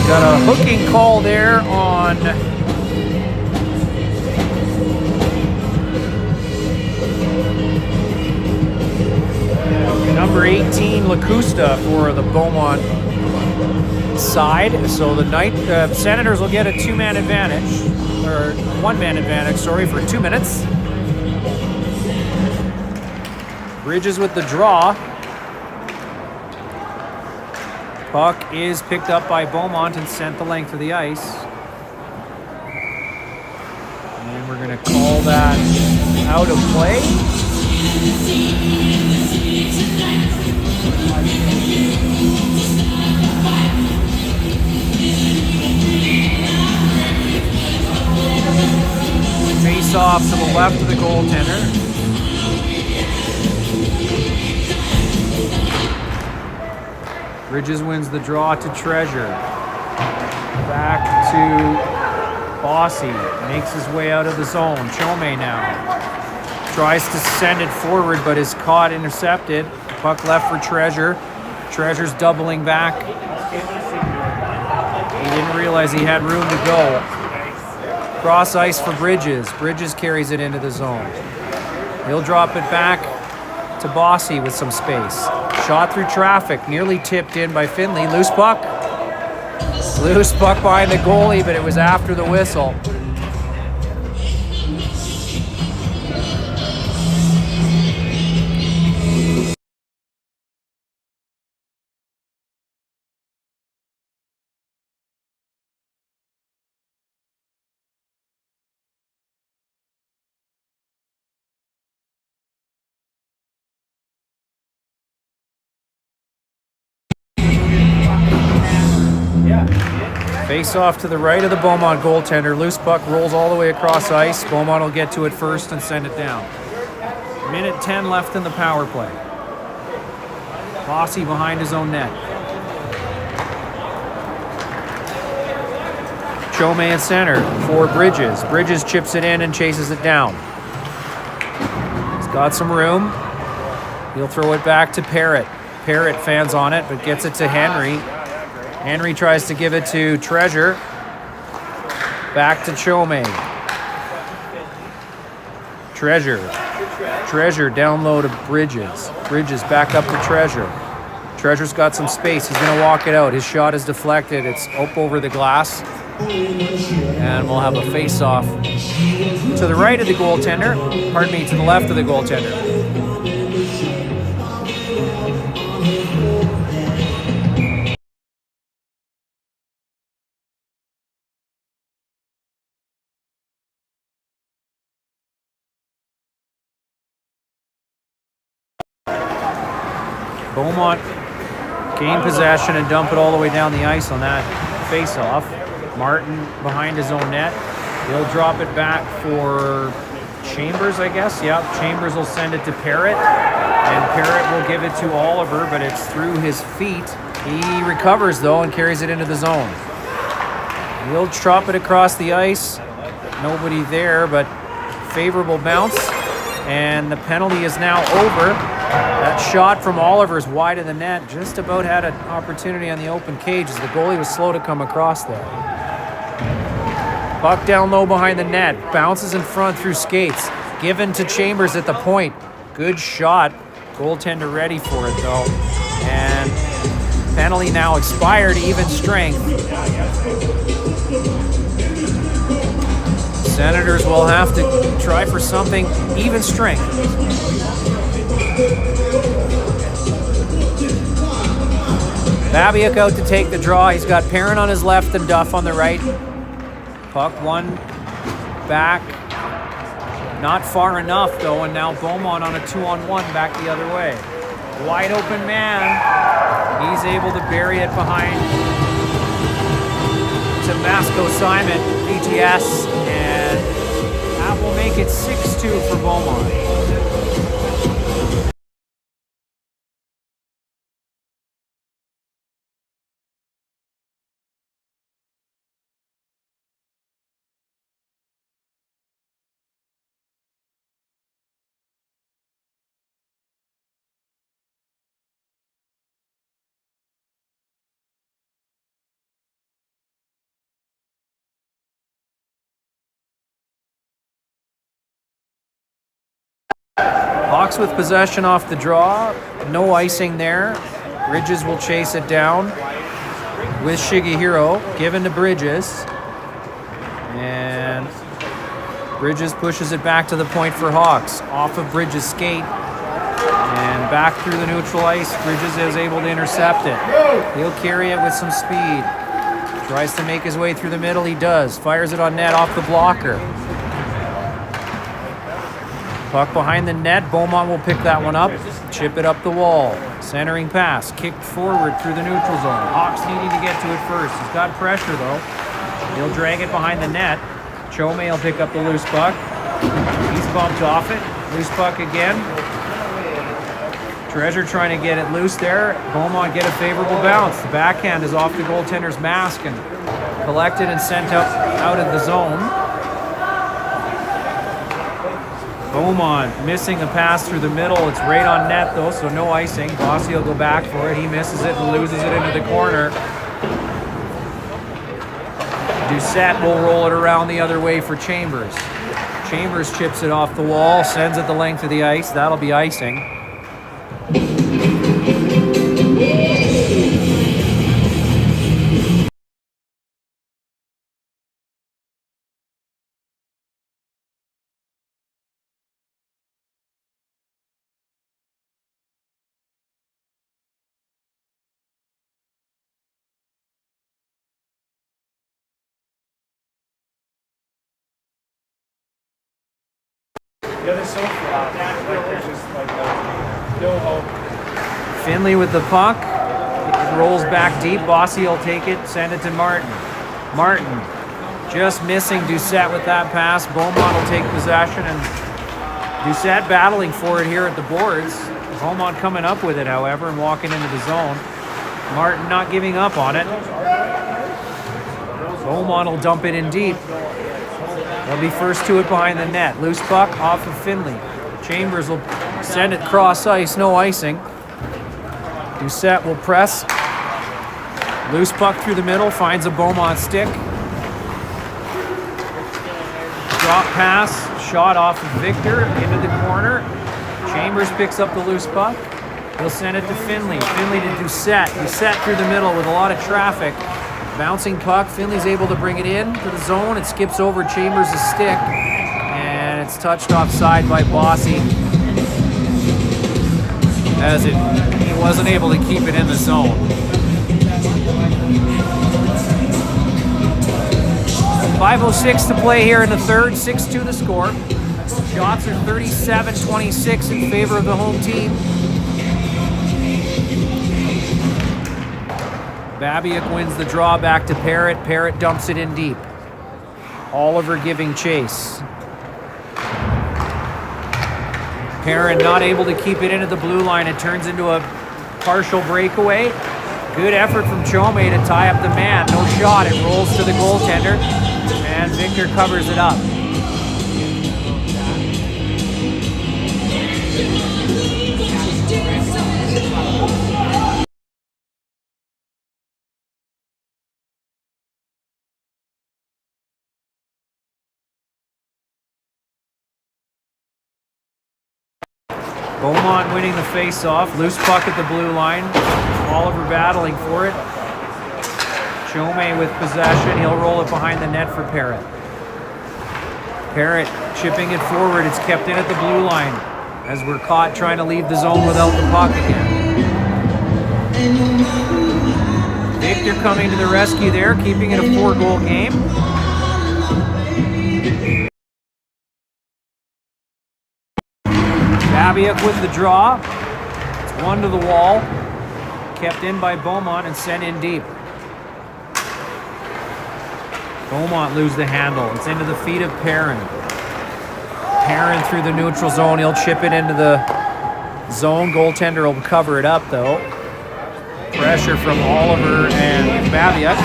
Got a hooking call there on number 18, Lacusta, for the Beaumont side. So the Senators will get a two-man advantage, or one-man advantage, sorry, for 2 minutes. Bridges with the draw. Puck is picked up by Beaumont and sent the length of the ice. And we're going to call that out of play. Face off to the left of the goaltender. Bridges wins the draw to Treasure. Back to Bossy. Makes his way out of the zone. Chome now. Tries to send it forward, but is caught, intercepted. Puck left for Treasure. Treasure's doubling back. He didn't realize he had room to go. Cross ice for Bridges. Bridges carries it into the zone. He'll drop it back to Bossy with some space. Shot through traffic, nearly tipped in by Finley. Loose puck. Loose puck behind the goalie, but it was after the whistle. Face off to the right of the Beaumont goaltender. Loose puck rolls all the way across ice. Beaumont will get to it first and send it down. Minute 10 left in the power play. Bossy behind his own net. Chome at center for Bridges. Bridges chips it in and chases it down. He's got some room. He'll throw it back to Parrott. Parrott fans on it, but gets it to Henry. Henry tries to give it to Treasure. Back to Chome. Treasure down low to Bridges. Bridges back up to Treasure. Treasure's got some space. He's going to walk it out. His shot is deflected. It's up over the glass. And we'll have a face-off to the right of the goaltender. Pardon me, to the left of the goaltender. Beaumont gain possession and dump it all the way down the ice on that face-off. Martin behind his own net. He'll drop it back for Chambers, I guess. Yep, Chambers will send it to Parrott, and Parrott will give it to Oliver, but it's through his feet. He recovers, though, and carries it into the zone. He'll chop it across the ice. Nobody there, but favorable bounce, and the penalty is now over. That shot from Oliver is wide of the net. Just about had an opportunity on the open cage as the goalie was slow to come across there. Puck down low behind the net. Bounces in front through skates. Given to Chambers at the point. Good shot. Goaltender ready for it, though. And penalty now expired, even strength. Senators will have to try for something even strength. Babiuk out to take the draw. He's got Perrin on his left and Duff on the right. Puck one back. Not far enough, though, and now Beaumont on a 2-on-1 back the other way. Wide open man. He's able to bury it behind to Masco Simon, VTS, and that will make it 6-2 for Beaumont. Hawks with possession off the draw. No icing there. Bridges will chase it down with Shigehiro. Given to Bridges. And Bridges pushes it back to the point for Hawks. Off of Bridges' skate. And back through the neutral ice. Bridges is able to intercept it. He'll carry it with some speed. Tries to make his way through the middle. He does. Fires it on net off the blocker. Puck behind the net. Beaumont will pick that one up. Chip it up the wall. Centering pass. Kicked forward through the neutral zone. Hawks needing to get to it first. He's got pressure though. He'll drag it behind the net. Chome will pick up the loose puck. He's bumped off it. Loose puck again. Treasure trying to get it loose there. Beaumont get a favorable bounce. The backhand is off the goaltender's mask and collected and sent out of the zone. Beaumont missing the pass through the middle. It's right on net though, so no icing. Bossy will go back for it. He misses it and loses it into the corner. Doucette will roll it around the other way for Chambers. Chambers chips it off the wall, sends it the length of the ice. That'll be icing. Yeah, they're so flat. Like, they're just like, no hope. Finley with the puck. It rolls back deep. Bossy will take it, send it to Martin. Martin just missing Doucette with that pass. Beaumont will take possession, and Doucette battling for it here at the boards. Beaumont coming up with it, however, and walking into the zone. Martin not giving up on it. Beaumont will dump it in deep. They'll be first to it behind the net. Loose puck off of Finley. Chambers will send it cross ice, no icing. Doucette will press. Loose puck through the middle, finds a Beaumont stick. Drop pass, shot off of Victor into the corner. Chambers picks up the loose puck. He'll send it to Finley. Finley to Doucette. Doucette through the middle with a lot of traffic. Bouncing puck. Finley's able to bring it in to the zone. It skips over Chambers' stick. And it's touched offside by Bossy. As he wasn't able to keep it in the zone. 5:06 to play here in the third. 6-2 the score. Shots are 37-26 in favor of the home team. Babiak wins the draw back to Parrott. Parrott dumps it in deep. Oliver giving chase. Parrott not able to keep it into the blue line. It turns into a partial breakaway. Good effort from Chome to tie up the man. No shot. It rolls to the goaltender. And Victor covers it up. Beaumont winning the face-off. Loose puck at the blue line. Oliver battling for it. Chome with possession. He'll roll it behind the net for Parrott. Parrott chipping it forward. It's kept in at the blue line as we're caught trying to leave the zone without the puck again. Victor coming to the rescue there, keeping it a 4-goal game. Babiak with the draw. It's one to the wall. Kept in by Beaumont and sent in deep. Beaumont lose the handle. It's into the feet of Perrin. Perrin through the neutral zone. He'll chip it into the zone. Goaltender will cover it up, though. Pressure from Oliver and Babiak.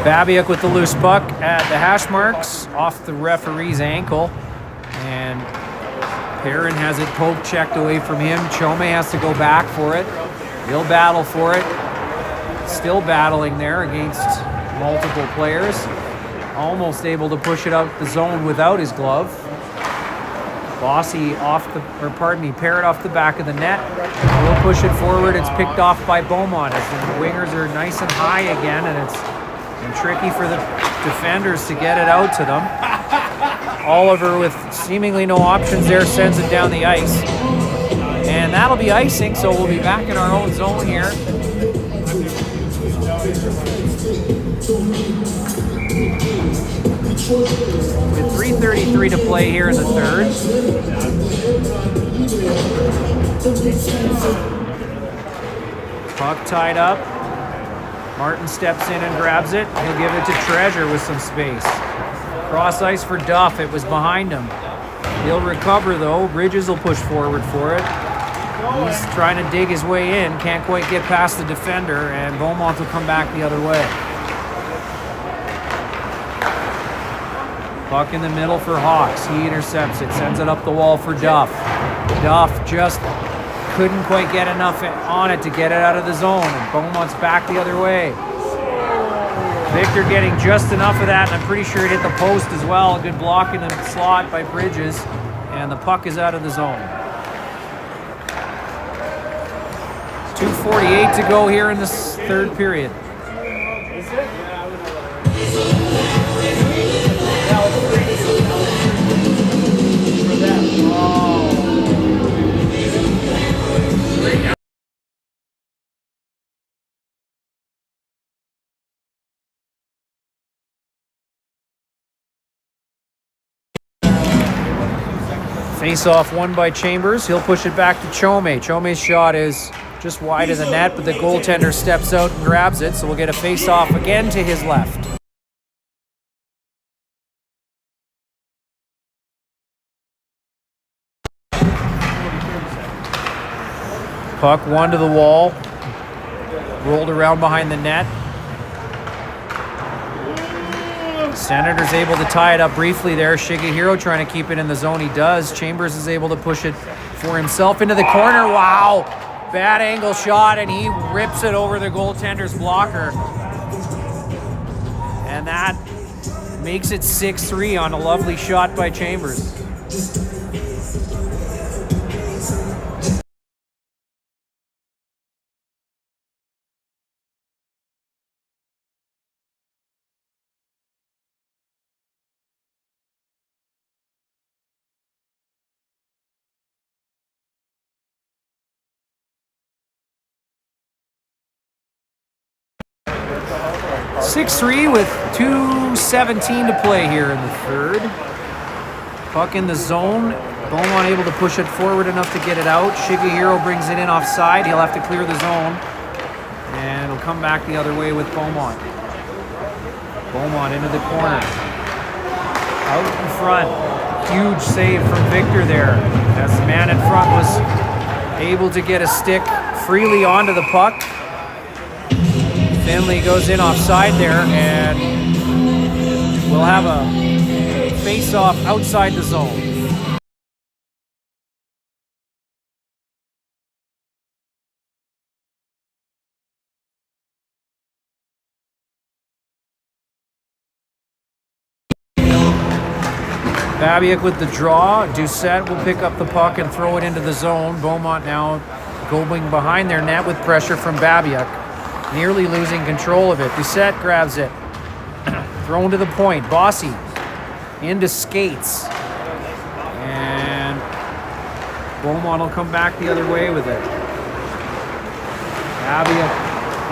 Babiak with the loose puck at the hash marks, off the referee's ankle. And Perrin has it poke checked away from him. Chome has to go back for it. He'll battle for it. Still battling there against multiple players. Almost able to push it out the zone without his glove. Bossy Perrin off the back of the net. We'll push it forward. It's picked off by Beaumont as the wingers are nice and high again, and it's been tricky for the defenders to get it out to them. Oliver, with seemingly no options there, sends it down the ice. And that'll be icing, so we'll be back in our own zone here. With 3:33 to play here in the third. Puck tied up. Martin steps in and grabs it. He'll give it to Treasure with some space. Cross ice for Duff. It was behind him. He'll recover, though. Bridges will push forward for it. He's trying to dig his way in. Can't quite get past the defender, and Beaumont will come back the other way. Puck in the middle for Hawks. He intercepts it, sends it up the wall for Duff. Duff just couldn't quite get enough on it to get it out of the zone, and Beaumont's back the other way. Victor getting just enough of that, and I'm pretty sure it hit the post as well. A good block in the slot by Bridges, and the puck is out of the zone. 2:48 to go here in this third period. Face-off won by Chambers. He'll push it back to Chome. Chome's shot is just wide of the net, but the goaltender steps out and grabs it, so we'll get a face-off again to his left. Puck one to the wall. Rolled around behind the net. Senator's able to tie it up briefly there. Shigehiro trying to keep it in the zone. He does. Chambers is able to push it for himself into the corner. Wow! Bad angle shot, and he rips it over the goaltender's blocker. And that makes it 6-3 on a lovely shot by Chambers. Six-3 with 2:17 to play here in the third. Puck in the zone. Beaumont able to push it forward enough to get it out. Shigehiro brings it in offside. He'll have to clear the zone. And it'll come back the other way with Beaumont. Beaumont into the corner. Out in front. Huge save from Victor there, as the man in front was able to get a stick freely onto the puck. Finley goes in offside there, and we'll have a face-off outside the zone. Babiak with the draw. Doucette will pick up the puck and throw it into the zone. Beaumont now going behind their net with pressure from Babiak. Nearly losing control of it. Doucette grabs it. Thrown to the point. Bossy into skates. And Beaumont will come back the other way with it. Babiak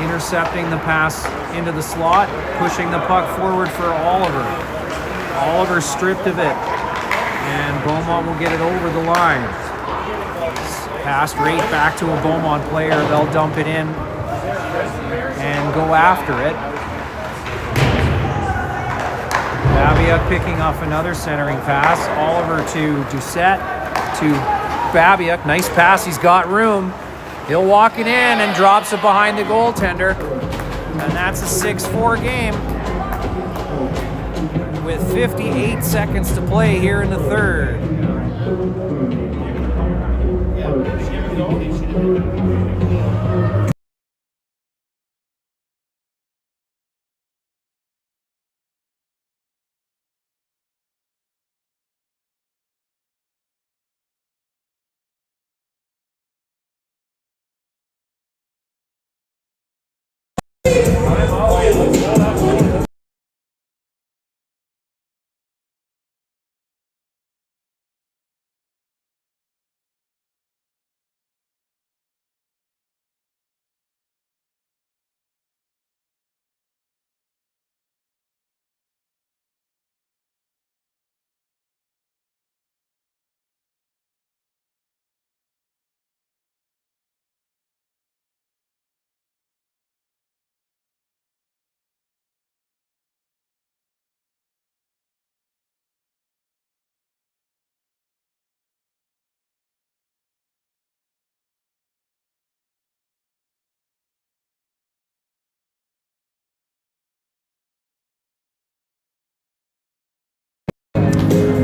intercepting the pass into the slot, pushing the puck forward for Oliver. Oliver stripped of it, and Beaumont will get it over the line. Passed right back to a Beaumont player. They'll dump it in and go after it. Babiak picking off another centering pass. Oliver to Doucette to Babiak. Nice pass. He's got room. He'll walk it in and drops it behind the goaltender. And that's a 6-4 game with 58 seconds to play here in the third.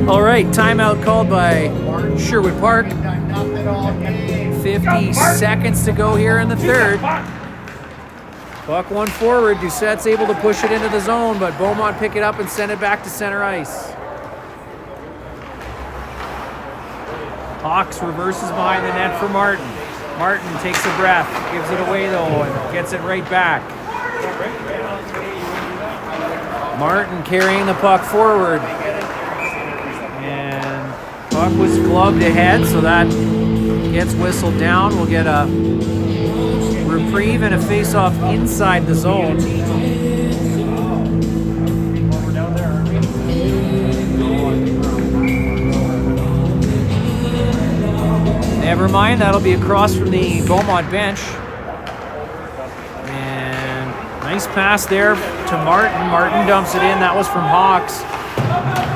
All right, timeout called by Sherwood Park. 50 seconds to go here in the third. Puck one forward. Doucette's able to push it into the zone, but Beaumont pick it up and send it back to center ice. Hawks reverses behind the net for Martin. Martin takes a breath, gives it away though, and gets it right back. Martin carrying the puck forward. And puck was gloved ahead, so that gets whistled down. We'll get a reprieve and a face-off inside the zone. Never mind, that'll be across from the Beaumont bench. And nice pass there to Martin. Martin dumps it in. That was from Hawks.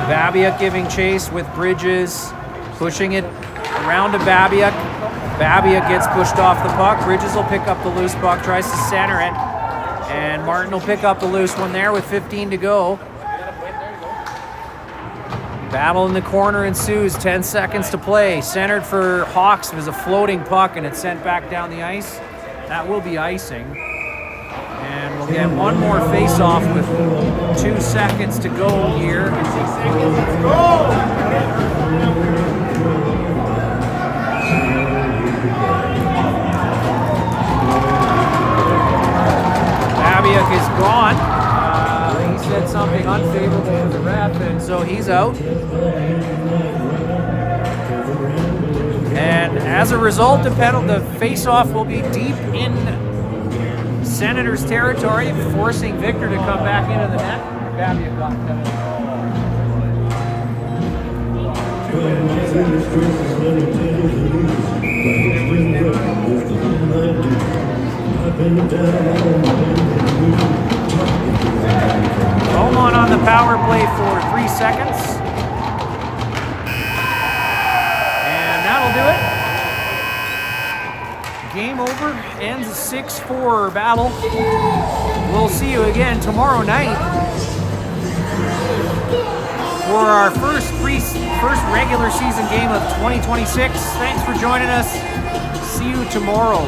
Babiak giving chase with Bridges, pushing it around to Babiak. Babiak gets pushed off the puck. Bridges will pick up the loose puck, tries to center it. And Martin will pick up the loose one there with 15 to go. Battle in the corner ensues, 10 seconds to play. Centered for Hawks. It was a floating puck and it's sent back down the ice. That will be icing. And we'll get one more face-off with 2 seconds to go here. Babiak is gone. He said something unfavorable to the ref, and so he's out. And as a result, the face-off will be deep in Senators' territory, forcing Victor to come back into the net. Babiak got Beaumont on the power play for 3 seconds. And that'll do it. Game over. Ends a 6-4 battle. We'll see you again tomorrow night for our first regular season game of 2026. Thanks for joining us. See you tomorrow.